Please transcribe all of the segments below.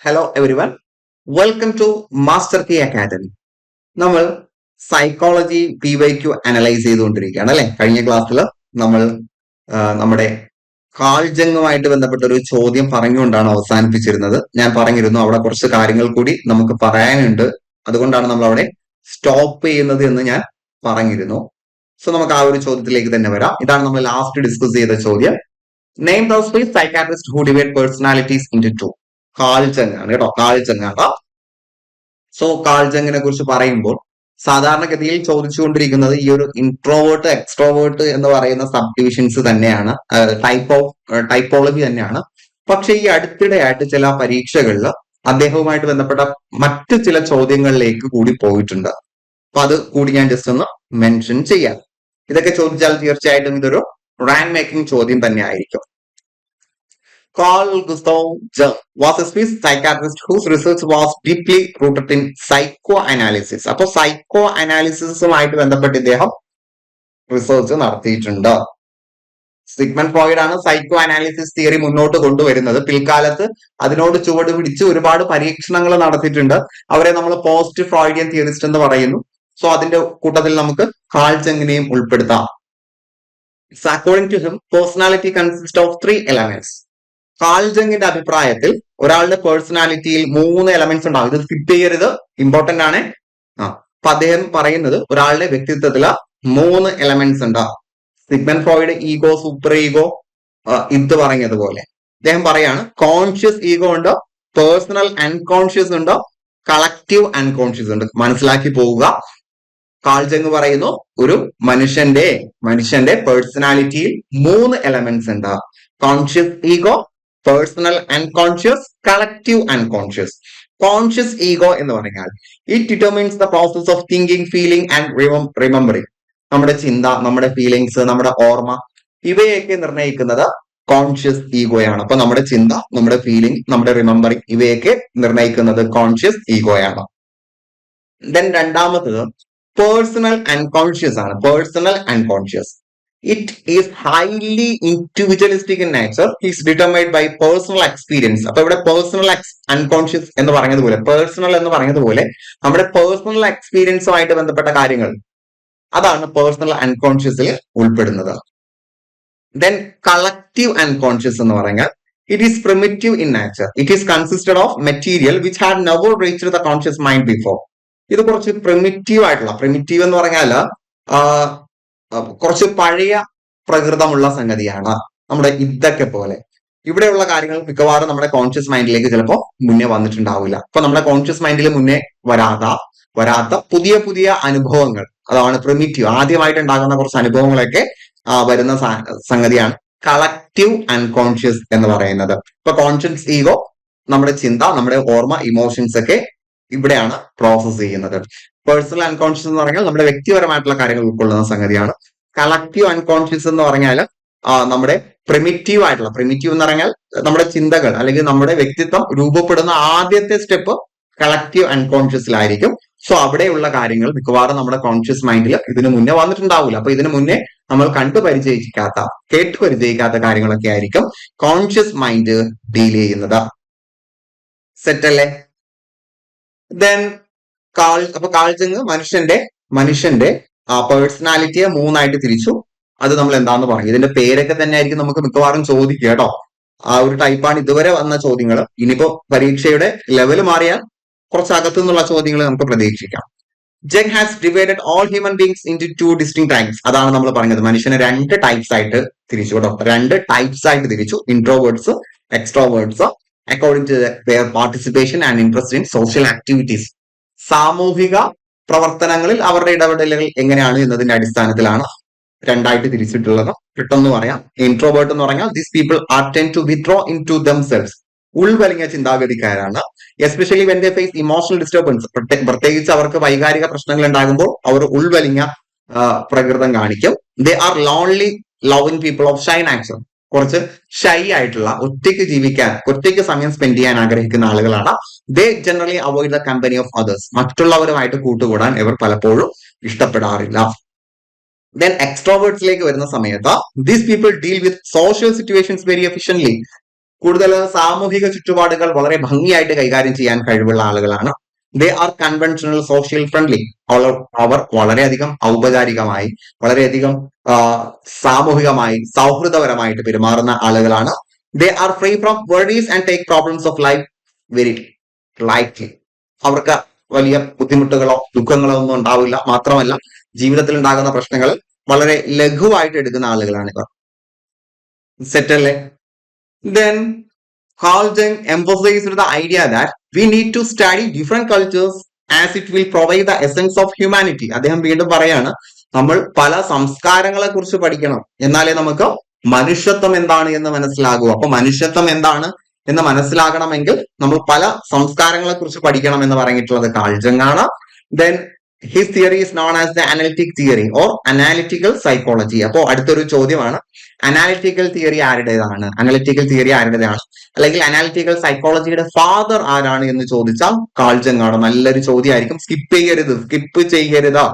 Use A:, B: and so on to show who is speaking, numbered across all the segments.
A: Hello everyone, welcome to Master Key Academy. നമ്മൾ psychology PYQ analyse ചെയ്തുകൊണ്ടിരിക്കുകയാണ് അല്ലെ. കഴിഞ്ഞ ക്ലാസ്സിൽ നമ്മൾ നമ്മുടെ കാൾജങ്ങുമായിട്ട് ബന്ധപ്പെട്ട ഒരു ചോദ്യം പറഞ്ഞുകൊണ്ടാണ് അവസാനിപ്പിച്ചിരുന്നത്. ഞാൻ പറഞ്ഞിരുന്നു അവിടെ കുറച്ച് കാര്യങ്ങൾ കൂടി നമുക്ക് പറയാനുണ്ട്, അതുകൊണ്ടാണ് നമ്മൾ അവിടെ സ്റ്റോപ്പ് ചെയ്യുന്നത് എന്ന് ഞാൻ പറഞ്ഞിരുന്നു. സോ നമുക്ക് ആ ഒരു ചോദ്യത്തിലേക്ക് തന്നെ വരാം. ഇതാണ് നമ്മൾ ലാസ്റ്റ് ഡിസ്കസ് ചെയ്ത ചോദ്യം. Name those three psychiatrist who divide personalities into two. കാൾജങ്ങാണ് കേട്ടോ, കാൾജങ്ങാണ്. സോ കാൾജങ്ങിനെ കുറിച്ച് പറയുമ്പോൾ സാധാരണഗതിയിൽ ചോദിച്ചുകൊണ്ടിരിക്കുന്നത് ഈ ഒരു ഇൻട്രോവേർട്ട് എക്സ്ട്രോവേർട്ട് എന്ന് പറയുന്ന സബ് ഡിവിഷൻസ് തന്നെയാണ്, ടൈപ്പോളജി തന്നെയാണ്. പക്ഷെ ഈ അടുത്തിടെയായിട്ട് ചില പരീക്ഷകളിൽ അദ്ദേഹവുമായിട്ട് ബന്ധപ്പെട്ട മറ്റു ചില ചോദ്യങ്ങളിലേക്ക് കൂടി പോയിട്ടുണ്ട്. അപ്പൊ അത് കൂടി ഞാൻ ജസ്റ്റ് ഒന്ന് മെൻഷൻ ചെയ്യാം. ഇതൊക്കെ ചോദിച്ചാൽ തീർച്ചയായിട്ടും ഇതൊരു റാങ്ക് മേക്കിംഗ് ചോദ്യം തന്നെ ആയിരിക്കും. Carl Gustav Jung was a Swiss psychiatrist whose research was deeply rooted in psychoanalysis. അപ്പോൾ സൈക്കോ അനാലിസിസുമായിട്ട് ബന്ധപ്പെട്ട് ഇദ്ദേഹം റിസർച്ച് നടത്തിയിട്ടുണ്ട്. സിഗ്മണ്ട് ഫ്രോയിഡ് ആണ് സൈക്കോ അനാലിസിസ് തിയറി മുന്നോട്ട് കൊണ്ടുവരുന്നത്. പിൽക്കാലത്ത് അതിനോട് ചുവട് പിടിച്ച് ഒരുപാട് പരീക്ഷണങ്ങൾ നടത്തിയിട്ടുണ്ട്. അവരെ നമ്മൾ പോസ്റ്റ് ഫ്രോയിഡിയൻ തിയറിസ്റ്റ് എന്ന് പറയുന്നു. സോ അതിന്റെ കൂട്ടത്തിൽ നമുക്ക് കാൾ ജങ്ങിനെയും ഉൾപ്പെടുത്താം. According to him, personality consists of 3 elements. കാൾജങ്ങിന്റെ അഭിപ്രായത്തിൽ ഒരാളുടെ പേഴ്സണാലിറ്റിയിൽ 3 എലമെന്റ്സ് ഉണ്ടാവും. ഇത് സ്കിപ്പ് ചെയ്യരുത്, ഇമ്പോർട്ടന്റ് ആണ്. അപ്പൊ അദ്ദേഹം പറയുന്നത് ഒരാളുടെ വ്യക്തിത്വത്തില് 3 എലമെന്റ്സ് ഉണ്ടാവും. Sigmund Freud ego, super ego ഇത് പറഞ്ഞതുപോലെ അദ്ദേഹം പറയാണ് കോൺഷ്യസ് ഈഗോ ഉണ്ട്, പേഴ്സണൽ അൺകോൺഷ്യസ് ഉണ്ട്, കളക്റ്റീവ് അൺകോൺഷ്യസ് ഉണ്ട്. മനസ്സിലാക്കി പോവുക. കാൾജങ് പറയുന്നു ഒരു മനുഷ്യന്റെ പേഴ്സണാലിറ്റിയിൽ 3 എലമെന്റ്സ് ഉണ്ട്. Conscious ego, personal unconscious, collective unconscious. Conscious ego എന്ന് പറഞ്ഞാൽ it determines the process of thinking, feeling and remembering. നമ്മുടെ ചിന്ത, നമ്മുടെ ഫീലിങ്സ്, നമ്മുടെ ഓർമ്മ ഇവയൊക്കെ നിർണ്ണയിക്കുന്നത് കോൺഷ്യസ് ഈഗോയാണ്. അപ്പൊ നമ്മുടെ ചിന്ത, നമ്മുടെ ഫീലിംഗ്, നമ്മുടെ റിമെമ്പറിങ് ഇവയൊക്കെ നിർണ്ണയിക്കുന്നത് കോൺഷ്യസ് ഈഗോയാണ്. ദെൻ രണ്ടാമത്തത് പേഴ്സണൽ അൺകോൺഷ്യസ് ആണ്. Personal unconscious it is highly individualistic in nature, is determined by personal experience. അപ്പൊ ഇവിടെ പേഴ്സണൽ അൺകോൺഷ്യസ് എന്ന് പറഞ്ഞതുപോലെ, പേഴ്സണൽ എന്ന് പറഞ്ഞതുപോലെ നമ്മുടെ പേഴ്സണൽ എക്സ്പീരിയൻസുമായിട്ട് ബന്ധപ്പെട്ട കാര്യങ്ങൾ അതാണ് പേഴ്സണൽ അൺകോൺഷ്യസിൽ ഉൾപ്പെടുന്നത്. ദെൻ കളക്റ്റീവ് അൺകോൺഷ്യസ് എന്ന് പറഞ്ഞാൽ it is primitive in nature, it is consisted of material which had never reached the conscious mind before. ഇത് കുറച്ച് പ്രിമിറ്റീവ് ആയിട്ടുള്ള, പ്രിമിറ്റീവ് എന്ന് പറഞ്ഞാൽ കുറച്ച് പഴയ പ്രകൃതമുള്ള സംഗതിയാണ്. നമ്മുടെ ഇതൊക്കെ പോലെ ഇവിടെയുള്ള കാര്യങ്ങൾ മിക്കവാറും നമ്മുടെ കോൺഷ്യസ് മൈൻഡിലേക്ക് ചിലപ്പോൾ മുന്നേ വന്നിട്ടുണ്ടാവില്ല. അപ്പൊ നമ്മുടെ കോൺഷ്യസ് മൈൻഡിൽ മുന്നേ വരാത്ത പുതിയ പുതിയ അനുഭവങ്ങൾ, അതാണ് പ്രിമിറ്റീവ്. ആദ്യമായിട്ട് ഉണ്ടാകുന്ന കുറച്ച് അനുഭവങ്ങളൊക്കെ വരുന്ന സംഗതിയാണ് കളക്റ്റീവ് അൺകോൺഷ്യസ് എന്ന് പറയുന്നത്. ഇപ്പൊ കോൺഷ്യസ് ഈഗോ നമ്മുടെ ചിന്ത, നമ്മുടെ ഓർമ്മ, ഇമോഷൻസ് ഒക്കെ ഇവിടെയാണ് പ്രോസസ് ചെയ്യുന്നത്. പേഴ്സണൽ അൺകോൺഷ്യസ് എന്ന് പറഞ്ഞാൽ നമ്മുടെ വ്യക്തിപരമായിട്ടുള്ള കാര്യങ്ങൾ ഉൾക്കൊള്ളുന്ന സംഗതിയാണ്. കളക്റ്റീവ് അൺകോൺഷ്യസ് എന്ന് പറഞ്ഞാൽ നമ്മുടെ പ്രിമിറ്റീവ് ആയിട്ടുള്ള, പ്രിമിറ്റീവ് എന്ന് പറഞ്ഞാൽ നമ്മുടെ ചിന്തകൾ അല്ലെങ്കിൽ നമ്മുടെ വ്യക്തിത്വം രൂപപ്പെടുന്ന ആദ്യത്തെ സ്റ്റെപ്പ് കളക്റ്റീവ് അൺകോൺഷ്യസിലായിരിക്കും. സോ അവിടെയുള്ള കാര്യങ്ങൾ മിക്കവാറും നമ്മുടെ കോൺഷ്യസ് മൈൻഡിൽ ഇതിനു മുന്നേ വന്നിട്ടുണ്ടാവില്ല. അപ്പൊ ഇതിനു മുന്നേ നമ്മൾ കേട്ട് പരിചയിക്കാത്ത കാര്യങ്ങളൊക്കെ ആയിരിക്കും കോൺഷ്യസ് മൈൻഡ് ഡീൽ ചെയ്യുന്നത്. സെറ്റ് അല്ലേ? ദെൻ അപ്പൊ കാൾജങ് മനുഷ്യന്റെ പേഴ്സണാലിറ്റിയെ 3ആയിട്ട് തിരിച്ചു. അത് നമ്മൾ എന്താന്ന് പറഞ്ഞു. ഇതിന്റെ പേരൊക്കെ തന്നെ ആയിരിക്കും നമുക്ക് മിക്കവാറും ചോദിക്കുക കേട്ടോ. ആ ഒരു ടൈപ്പാണ് ഇതുവരെ വന്ന ചോദ്യങ്ങൾ. ഇനിയിപ്പോ പരീക്ഷയുടെ ലെവൽ മാറിയാൽ കുറച്ച് അകത്തു നിന്നുള്ള ചോദ്യങ്ങൾ നമുക്ക് പ്രതീക്ഷിക്കാം. Jung has divided all human beings into 2 distinct types. അതാണ് നമ്മൾ പറഞ്ഞത്, മനുഷ്യനെ 2 ടൈപ്സ് ആയിട്ട് തിരിച്ചു കേട്ടോ. 2 ടൈപ്സ് ആയിട്ട് തിരിച്ചു, introverts, extroverts, according to their participation and interest in social activities. സാമൂഹിക പ്രവർത്തനങ്ങളിൽ അവരുടെ ഇടപെടലുകൾ എങ്ങനെയാണ് എന്നതിന്റെ അടിസ്ഥാനത്തിലാണ് 2ആയിട്ട് തിരിച്ചിട്ടുള്ളത്. പെട്ടെന്ന് പറയാം. ഇൻട്രോവേർട്ട് എന്ന് പറഞ്ഞാൽ these people are tend to withdraw into themselves. ഉൾവലിഞ്ഞ ചിന്താഗതിക്കാരാണ്. Especially when they face emotional disturbance. പ്രത്യേകിച്ച് അവർക്ക് വൈകാരിക പ്രശ്നങ്ങൾ ഉണ്ടാകുമ്പോൾ അവർ ഉൾവലിഞ്ഞ പ്രകൃതം കാണിക്കും. They are lonely loving people of shy nature. കുറച്ച് ഷൈ ആയിട്ടുള്ള, ഒറ്റയ്ക്ക് സമയം സ്പെൻഡ് ചെയ്യാൻ ആഗ്രഹിക്കുന്ന ആളുകളാണ്. They generally avoid the company of others. മറ്റുള്ളവരുമായിട്ട് കൂട്ടുകൂടാൻ ഇവർ പലപ്പോഴും ഇഷ്ടപ്പെടാറില്ല. ദെൻ എക്സ്ട്രോവേർട്സിലേക്ക് വരുന്ന സമയത്ത് these people deal with social situations very efficiently. കൂടുതൽ സാമൂഹിക ചുറ്റുപാടുകൾ വളരെ ഭംഗിയായിട്ട് കൈകാര്യം ചെയ്യാൻ കഴിവുള്ള ആളുകളാണ്. They are conventional social friendly. അവർ വളരെയധികം ഔപചാരികമായി, വളരെയധികം സാമൂഹികമായി, സൗഹൃദപരമായിട്ട് പെരുമാറുന്ന ആളുകളാണ്. They are free from worries and take problems of life very lightly. അവർക്ക് വലിയ ബുദ്ധിമുട്ടുകളോ ദുഃഖങ്ങളോ ഒന്നും ഉണ്ടാവില്ല. മാത്രമല്ല, ജീവിതത്തിൽ ഉണ്ടാകുന്ന പ്രശ്നങ്ങൾ വളരെ ലഘുവായിട്ട് എടുക്കുന്ന ആളുകളാണ് ഇവർ. സെറ്റല്ലേ? Then Carl Jung emphasized the idea that we need to study different cultures as it will provide the essence of humanity. അദ്ദേഹം വീണ്ടും പറയാണ്, നമ്മൾ പല സംസ്കാരങ്ങളെ കുറിച്ച് പഠിക്കണം, എന്നാലേ നമുക്ക് മനുഷ്യത്വം എന്താണ് എന്ന് മനസ്സിലാകൂ. അപ്പൊ മനുഷ്യത്വം എന്താണ് എന്ന് മനസ്സിലാകണമെങ്കിൽ നമ്മൾ പല സംസ്കാരങ്ങളെ കുറിച്ച് പഠിക്കണം എന്ന് പറഞ്ഞിട്ടുള്ളത് കാൾ ജങ് ആണ്. Then his theory is known as the analytic theory or analytical psychology. അപ്പോ അടുത്തൊരു ചോദ്യമാണ്, അനാലിറ്റിക്കൽ തിയറി ആരുടേതാണ്? അനലിറ്റിക്കൽ തിയറി ആരുടേതാണ്? അല്ലെങ്കിൽ അനാലിറ്റിക്കൽ സൈക്കോളജിയുടെ ഫാദർ ആരാണ് എന്ന് ചോദിച്ചാൽ കാൾ ജങ് ആണ്. നല്ലൊരു ചോദ്യമായിരിക്കും. സ്കിപ്പ് ചെയ്യരുത്.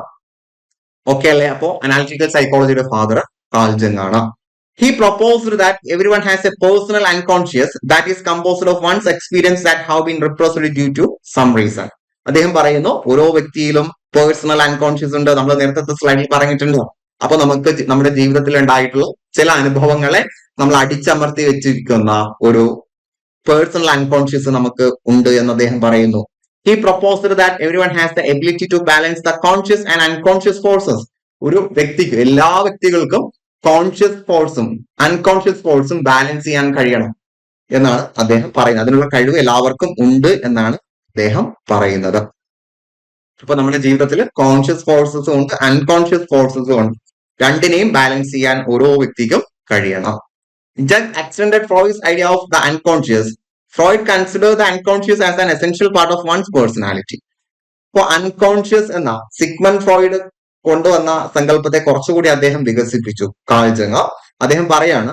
A: ഓക്കെ അല്ലേ? അപ്പോ അനാലിറ്റിക്കൽ സൈക്കോളജിയുടെ ഫാദർ കാൾ ജങ് ആണ്. He proposed that everyone has a personal unconscious that is composed of one's experience that have been repressed due to some reason. അദ്ദേഹം പറയുന്നു, ഓരോ വ്യക്തിയിലും പേഴ്സണൽ അൺകോൺഷ്യസ് ഉണ്ട്. നമ്മൾ നേരത്തെ സ്ലൈഡിൽ പറഞ്ഞിട്ടുണ്ട്. അപ്പൊ നമുക്ക് നമ്മുടെ ജീവിതത്തിൽ ഉണ്ടായിട്ടുള്ള ചില അനുഭവങ്ങളെ നമ്മൾ അടിച്ചമർത്തി വെച്ചിരിക്കുന്ന ഒരു പേഴ്സണൽ അൺകോൺഷ്യസ് നമുക്ക് ഉണ്ട് എന്ന് അദ്ദേഹം പറയുന്നു. He proposed that everyone has the ability to balance the conscious and unconscious forces. ഒരു വ്യക്തിക്ക്, എല്ലാ വ്യക്തികൾക്കും കോൺഷ്യസ് ഫോഴ്സും അൺകോൺഷ്യസ് ഫോഴ്സും ബാലൻസ് ചെയ്യാൻ കഴിയണം എന്നാണ് അദ്ദേഹം പറയുന്നത്. അതിനുള്ള കഴിവ് എല്ലാവർക്കും ഉണ്ട് എന്നാണ് അദ്ദേഹം പറയുന്നത്. അപ്പൊ നമ്മുടെ ജീവിതത്തിൽ കോൺഷ്യസ് ഫോഴ്സസും ഉണ്ട്, അൺകോൺഷ്യസ് ഫോഴ്സസും ഉണ്ട്. രണ്ടിനെയും ബാലൻസ് ചെയ്യാൻ ഓരോ വ്യക്തിക്കും കഴിയണം. Jung extended Freud's idea of the unconscious. Freud considered the unconscious as an essential part of one's personality. അപ്പോൾ അൺകോൺഷ്യസ് എന്ന സിഗ്മണ്ട് ഫ്രോയിഡ് കൊണ്ടുവന്ന സങ്കല്പത്തെ കുറച്ചുകൂടി അദ്ദേഹം വികസിപ്പിച്ചു കാൾ ജങ്. അദ്ദേഹം പറയാണ്,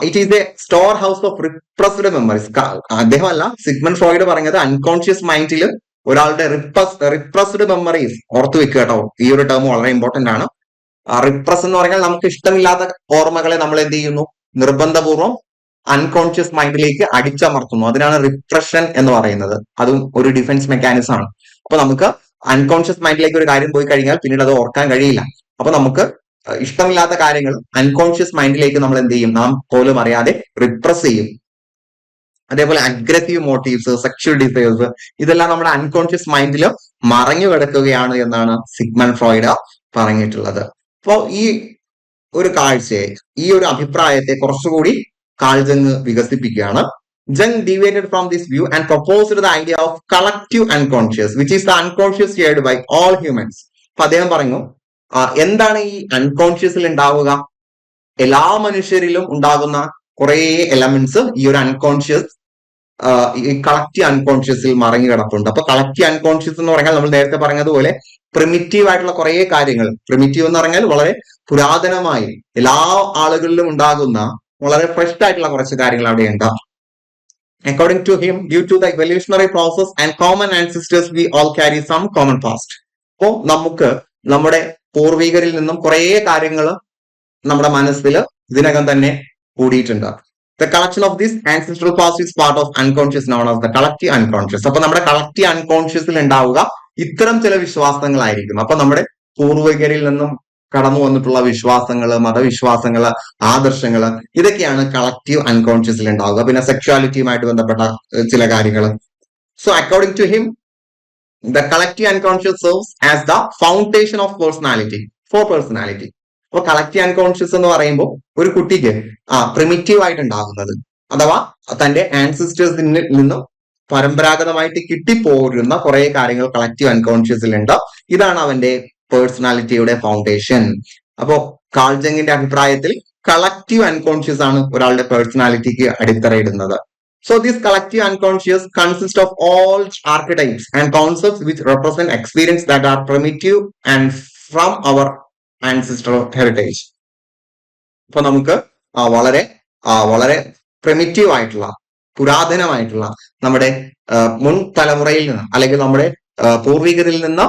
A: it is A store house of repressed memories. അദ്ദേഹം അല്ല, സിഗ്മണ്ട് ഫ്രോയിഡ് പറഞ്ഞത് അൺകോൺഷ്യസ് മൈൻഡിൽ ഒരാളുടെ റിപ്രസ്ഡ് മെമ്മറീസ്. ഓർത്തു വെക്കുക കേട്ടോ, ഈ ഒരു ടേം വളരെ ഇമ്പോർട്ടന്റ് ആണ്. റിപ്രസ് എന്ന് പറഞ്ഞാൽ നമുക്ക് ഇഷ്ടമില്ലാത്ത ഓർമ്മകളെ നമ്മൾ എന്ത് ചെയ്യുന്നു, നിർബന്ധപൂർവ്വം അൺകോൺഷ്യസ് മൈൻഡിലേക്ക് അടിച്ചമർത്തുന്നു. അതിനാണ് റിപ്രഷൻ എന്ന് പറയുന്നത്. അതും ഒരു ഡിഫൻസ് മെക്കാനിസം ആണ്. അപ്പൊ നമുക്ക് അൺകോൺഷ്യസ് മൈൻഡിലേക്ക് ഒരു കാര്യം പോയി കഴിഞ്ഞാൽ പിന്നീട് അത് ഓർക്കാൻ കഴിയില്ല. അപ്പൊ നമുക്ക് ഇഷ്ടമില്ലാത്ത കാര്യങ്ങൾ അൺകോൺഷ്യസ് മൈൻഡിലേക്ക് നമ്മൾ എന്ത് ചെയ്യും, നാം പോലും അറിയാതെ റിപ്രസ് ചെയ്യും. അതേപോലെ അഗ്രസീവ് മോട്ടീവ്സ്, സെക്ഷൽ ഡിസയേഴ്സ്, ഇതെല്ലാം നമ്മുടെ അൺകോൺഷ്യസ് മൈൻഡിൽ മറഞ്ഞു കിടക്കുകയാണ് എന്നാണ് സിഗ്മണ്ട് ഫ്രോയിഡ് പറഞ്ഞിട്ടുള്ളത്. അപ്പോ ഈ ഒരു കാഴ്ചയെ, ഈ ഒരു അഭിപ്രായത്തെ കുറച്ചുകൂടി കാൾ ജങ് വികസിപ്പിക്കുകയാണ്. Jung deviated from this view and proposed the idea of collective unconscious, which is the unconscious shared by all humans. അപ്പൊ അദ്ദേഹം പറഞ്ഞു, എന്താണ് ഈ അൺകോൺഷ്യസിൽ ഉണ്ടാവുക? എല്ലാ മനുഷ്യരിലും ഉണ്ടാകുന്ന കുറെ എലമെന്റ്സ് ഈ ഒരു അൺകോൺഷ്യസ്, ഈ കളക്റ്റീവ് അൺകോൺഷ്യസിൽ മറങ്ങി കിടപ്പുണ്ട്. അപ്പൊ കളക്റ്റീവ് അൺകോൺഷ്യസ് എന്ന് പറഞ്ഞാൽ നമ്മൾ നേരത്തെ പറഞ്ഞതുപോലെ പ്രിമിറ്റീവ് ആയിട്ടുള്ള കുറെ കാര്യങ്ങൾ, പ്രിമിറ്റീവ് എന്ന് പറഞ്ഞാൽ വളരെ പുരാതനമായി എല്ലാ ആളുകളിലും ഉണ്ടാകുന്ന വളരെ ഫ്രഷ് ആയിട്ടുള്ള കുറച്ച് കാര്യങ്ങൾ അവിടെ ഉണ്ടാവും. According to him, due to the evolutionary process and common ancestors, we all carry some common past. അപ്പോ നമുക്ക് നമ്മുടെ പൂർവികരിൽ നിന്നും കുറെ കാര്യങ്ങൾ നമ്മുടെ മനസ്സിൽ ഇതിനകം തന്നെ കൂടിയിട്ടുണ്ട്. The collection of this ancestral past is part of unconscious known as the collective unconscious. അപ്പൊ നമ്മുടെ കളക്റ്റീവ് അൺകോൺഷ്യസിൽ ഉണ്ടാവുക ഇത്തരം ചില വിശ്വാസങ്ങളായിരിക്കും. അപ്പൊ നമ്മുടെ പൂർവികരിൽ നിന്നും കടന്നു വന്നിട്ടുള്ള വിശ്വാസങ്ങള്, മതവിശ്വാസങ്ങള്, ആദർശങ്ങള്, ഇതൊക്കെയാണ് കളക്റ്റീവ് അൺകോൺഷ്യസിൽ ഉണ്ടാവുക. പിന്നെ സെക്ഷുവാലിറ്റിയുമായിട്ട് ബന്ധപ്പെട്ട ചില കാര്യങ്ങൾ. So according to him, the collective unconscious serves as the foundation of personality for personality. അപ്പൊ കളക്റ്റീവ് അൺകോൺഷ്യസ് എന്ന് പറയുമ്പോൾ ഒരു കുട്ടിക്ക് പ്രിമിറ്റീവ് ആയിട്ട് ഉണ്ടാകുന്നത്, അഥവാ തന്റെ ആൻസിസ്റ്റേഴ്സിൽ നിന്നും പരമ്പരാഗതമായിട്ട് കിട്ടിപ്പോരുന്ന കുറെ കാര്യങ്ങൾ കളക്റ്റീവ് അൺകോൺഷ്യസിൽ ഉണ്ട്. ഇതാണ് അവന്റെ പേഴ്സണാലിറ്റിയുടെ ഫൗണ്ടേഷൻ. അപ്പോ കാൾ ജങ്ങിന്റെ അഭിപ്രായത്തിൽ കളക്റ്റീവ് അൺകോൺഷ്യസ് ആണ് ഒരാളുടെ പേഴ്സണാലിറ്റിക്ക് അടിത്തറയിടുന്നത്. So this collective unconscious consists of all archetypes and concepts which represent experience that are primitive and from our ancestral heritage. അപ്പൊ നമുക്ക് വളരെ വളരെ പ്രിമിറ്റീവ് ആയിട്ടുള്ള, പുരാതനമായിട്ടുള്ള നമ്മുടെ മുൻ തലമുറയിൽ നിന്ന് അല്ലെങ്കിൽ നമ്മുടെ പൂർവികരിൽ നിന്ന്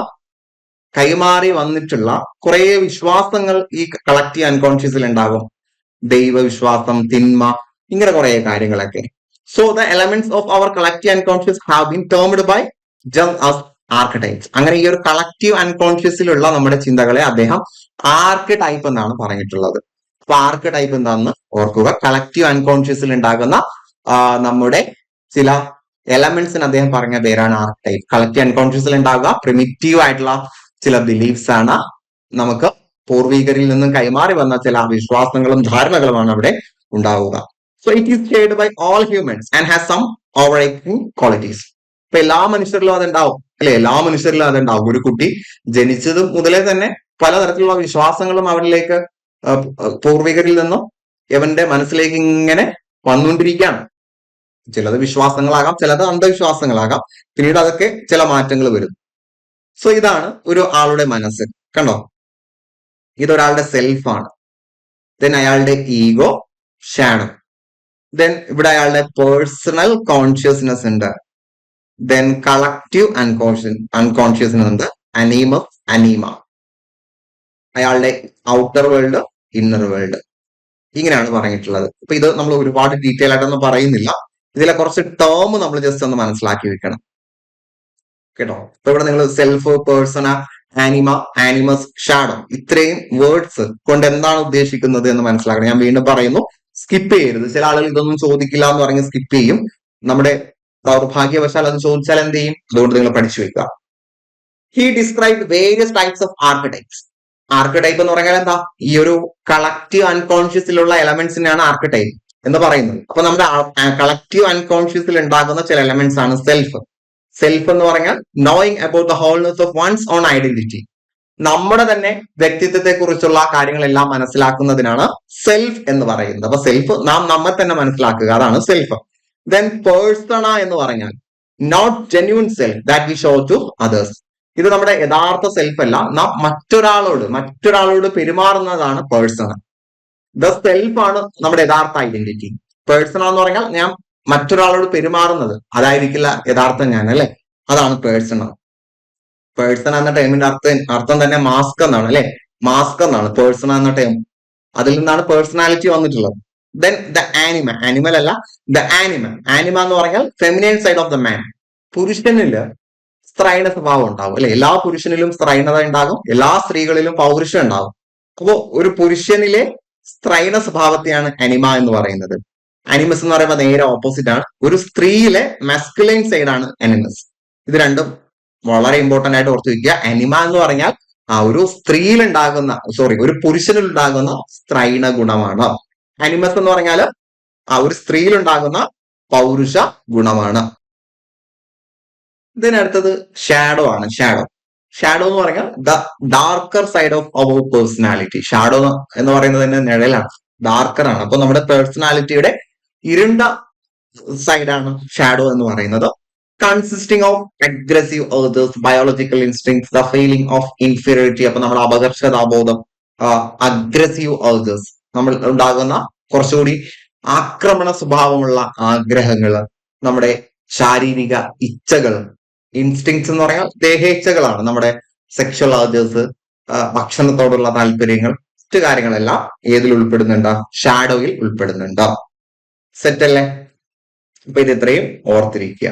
A: കൈമാറി വന്നിട്ടുള്ള കുറെ വിശ്വാസങ്ങൾ ഈ കളക്റ്റീവ് അൺകോൺഷ്യസിൽ ഉണ്ടാകും. ദൈവവിശ്വാസം, തിന്മ, ഇങ്ങനെ കുറെ കാര്യങ്ങളൊക്കെ. So the elements of our collective unconscious have been termed by Jung as archetypes. അങ്ങനെ ഈ ഒരു കളക്റ്റീവ് അൺകോൺഷ്യസിലുള്ള നമ്മുടെ ചിന്തകളെ അദ്ദേഹം ആർക്ക് ടൈപ്പ് എന്നാണ് പറഞ്ഞിട്ടുള്ളത്. അപ്പൊ ആർക്ക് ടൈപ്പ് എന്താണെന്ന് ഓർക്കുക. കളക്റ്റീവ് അൺകോൺഷ്യസിൽ ഉണ്ടാകുന്ന നമ്മുടെ ചില എലമെന്റ്സിന് അദ്ദേഹം പറഞ്ഞ പേരാണ് ആർക്ക് ടൈപ്പ്. കളക്റ്റീവ് അൺകോൺഷ്യസിൽ ഉണ്ടാകുക പ്രിമിറ്റീവ് ആയിട്ടുള്ള ചില ബിലീഫ്സ് ആണ്, നമുക്ക് പൂർവികരിൽ നിന്നും കൈമാറി വന്ന ചില വിശ്വാസങ്ങളും ധാരണകളുമാണ് അവിടെ ഉണ്ടാവുക. So it is shared by all humans and has some overriding qualities. ഇപ്പൊ എല്ലാ മനുഷ്യരിലും അതുണ്ടാവും അല്ലെ, എല്ലാ മനുഷ്യരിലും അതുണ്ടാവും. ഒരു കുട്ടി ജനിച്ചത് മുതലേ തന്നെ പലതരത്തിലുള്ള വിശ്വാസങ്ങളും അവരിലേക്ക് പൂർവികരിൽ നിന്നും ഇവന്റെ മനസ്സിലേക്ക് ഇങ്ങനെ വന്നുകൊണ്ടിരിക്കുകയാണ്. ചിലത് വിശ്വാസങ്ങളാകാം, ചിലത് അന്ധവിശ്വാസങ്ങളാകാം, പിന്നീട് അതൊക്കെ ചില മാറ്റങ്ങൾ വരും. സോ ഇതാണ് ഒരു ആളുടെ മനസ്സ്. കണ്ടോ, ഇതൊരാളുടെ സെൽഫാണ്. ദെൻ അയാളുടെ ഈഗോ, ഷാഡോ. ദെൻ ഇവിടെ അയാളുടെ പേഴ്സണൽ കോൺഷ്യസ്നെസ് ഉണ്ട്. ദെൻ കളക്റ്റീവ് അൺകോൺഷ്യസ്നെസ് ഉണ്ട്. അനീമ. അയാളുടെ ഔട്ടർ വേൾഡ്, ഇന്നർ വേൾഡ്. ഇങ്ങനെയാണ് പറഞ്ഞിട്ടുള്ളത്. അപ്പൊ ഇത് നമ്മൾ ഒരുപാട് ഡീറ്റെയിൽ ആയിട്ടൊന്നും പറയുന്നില്ല. ഇതിലെ കുറച്ച് ടേം നമ്മൾ ജസ്റ്റ് ഒന്ന് മനസ്സിലാക്കി വെക്കണം കേട്ടോ. അപ്പൊ ഇവിടെ നിങ്ങൾ സെൽഫ്, പേഴ്സണ, ആനിമ, ആനിമസ്, ഷാഡോ, ഇത്രയും വേർഡ്സ് കൊണ്ട് എന്താണ് ഉദ്ദേശിക്കുന്നത് എന്ന് മനസ്സിലാക്കണം. ഞാൻ വീണ്ടും പറയുന്നു, സ്കിപ്പ് ചെയ്യരുത്. ചില ആളുകൾ ഇതൊന്നും ചോദിക്കില്ല എന്ന് പറഞ്ഞ് സ്കിപ്പ് ചെയ്യും. നമ്മുടെ ദൗർഭാഗ്യവശാൽ അത് ചോദിച്ചാൽ എന്ത് ചെയ്യും? അതുകൊണ്ട് നിങ്ങൾ പഠിച്ചു വെക്കുക. He describe various types of archetypes. Archetype എന്ന് പറഞ്ഞാൽ എന്താ? ഈ ഒരു കളക്റ്റീവ് അൺകോൺഷ്യസിലുള്ള എലമെന്റ്സിനെയാണ് ആർക്കിടൈപ്പ് എന്ന് പറയുന്നത്. അപ്പൊ നമ്മുടെ കളക്റ്റീവ് അൺകോൺഷ്യസിൽ ഉണ്ടാകുന്ന ചില എലമെന്റ്സ് ആണ് സെൽഫ്. സെൽഫ് എന്ന് പറഞ്ഞാൽ knowing about the wholeness of one's own identity. നമ്മുടെ തന്നെ വ്യക്തിത്വത്തെ കുറിച്ചുള്ള കാര്യങ്ങളെല്ലാം മനസ്സിലാക്കുന്നതിനാണ് സെൽഫ് എന്ന് പറയുന്നത്. അപ്പൊ സെൽഫ് നാം നമ്മെ തന്നെ മനസ്സിലാക്കുക, അതാണ് സെൽഫ്. ദെൻ പേഴ്സണ എന്ന് പറഞ്ഞാൽ not genuine self that we show to others. ഇത് നമ്മുടെ യഥാർത്ഥ സെൽഫ് അല്ല, നാം മറ്റൊരാളോട് പെരുമാറുന്നതാണ് പേഴ്സണ. ദ സെൽഫ് ആണ് നമ്മുടെ യഥാർത്ഥ ഐഡന്റിറ്റി. പേഴ്സണ എന്ന് പറഞ്ഞാൽ ഞാൻ മറ്റൊരാളോട് പെരുമാറുന്നത്, അതായിരിക്കില്ല യഥാർത്ഥ ഞാൻ അല്ലെ, അതാണ് പേഴ്സണ. പേഴ്സൺ എന്ന ടേമിന്റെ അർത്ഥം തന്നെ മാസ്ക് എന്നാണ് അല്ലെ, മാസ്ക് എന്നാണ് പേഴ്സൺ എന്ന ടേം. അതിൽ നിന്നാണ് പേഴ്സണാലിറ്റി വന്നിട്ടുള്ളത്. ദെൻ ദ ആനിമൽ അല്ല, ദ ആനിമ എന്ന് പറഞ്ഞാൽ feminine side of the man. പുരുഷനില് സ്ത്രൈണ സ്വഭാവം ഉണ്ടാവും അല്ലെ, എല്ലാ പുരുഷനിലും സ്ത്രൈണത ഉണ്ടാകും, എല്ലാ സ്ത്രീകളിലും പൗരുഷം ഉണ്ടാകും. അപ്പോ ഒരു പുരുഷനിലെ സ്ത്രൈണ സ്വഭാവത്തെയാണ് അനിമ എന്ന് പറയുന്നത്. അനിമസ് എന്ന് പറയുമ്പോൾ നേരെ ഓപ്പോസിറ്റ് ആണ്. ഒരു സ്ത്രീയിലെ മസ്കുലൈൻ സൈഡ് ആണ് അനിമസ്. ഇത് രണ്ടും വളരെ ഇമ്പോർട്ടന്റ് ആയിട്ട് ഓർത്തു വയ്ക്കുക. അനിമ എന്ന് പറഞ്ഞാൽ ഒരു സ്ത്രീയിൽ ഉണ്ടാകുന്ന ഒരു പുരുഷനിൽ ഉണ്ടാകുന്ന സ്ത്രൈണ ഗുണമാണ്. അനിമസ് എന്ന് പറഞ്ഞാൽ ഒരു സ്ത്രീയിൽ ഉണ്ടാകുന്ന പൗരുഷ ഗുണമാണ്. ഇതിനടുത്തത് ഷാഡോ ആണ്. ഷാഡോ എന്ന് പറഞ്ഞാൽ the darker side of our personality. Shadow എന്ന് പറയുന്നത് തന്നെ നിഴലാണ്, ഡാർക്കർ ആണ്. അപ്പൊ നമ്മുടെ പേഴ്സണാലിറ്റിയുടെ ഇരുണ്ട സൈഡാണ് ഷാഡോ എന്ന് പറയുന്നത്. Consisting of aggressive urges, biological instincts, the feeling of inferiority. അപ്പൊ നമ്മുടെ അപകർഷതാബോധം, അഗ്രസീവ് ഏർദേഴ്സ്, നമ്മൾ ഉണ്ടാകുന്ന കുറച്ചുകൂടി ആക്രമണ സ്വഭാവമുള്ള ആഗ്രഹങ്ങൾ, നമ്മുടെ ശാരീരിക ഇച്ഛകൾ. ഇൻസ്റ്റിങ്സ് എന്ന് പറഞ്ഞാൽ ദേഹേച്ഛകളാണ്, നമ്മുടെ സെക്ഷൽ ഏർദേഴ്സ്, ഭക്ഷണത്തോടുള്ള താല്പര്യങ്ങൾ, മറ്റു കാര്യങ്ങളെല്ലാം ഏതിൽ ഉൾപ്പെടുന്നുണ്ട്? ഷാഡോയിൽ ഉൾപ്പെടുന്നുണ്ട്. സെറ്റ് അല്ലേ? അപ്പൊ ഇത് ഇത്രയും ഓർത്തിരിക്കുക.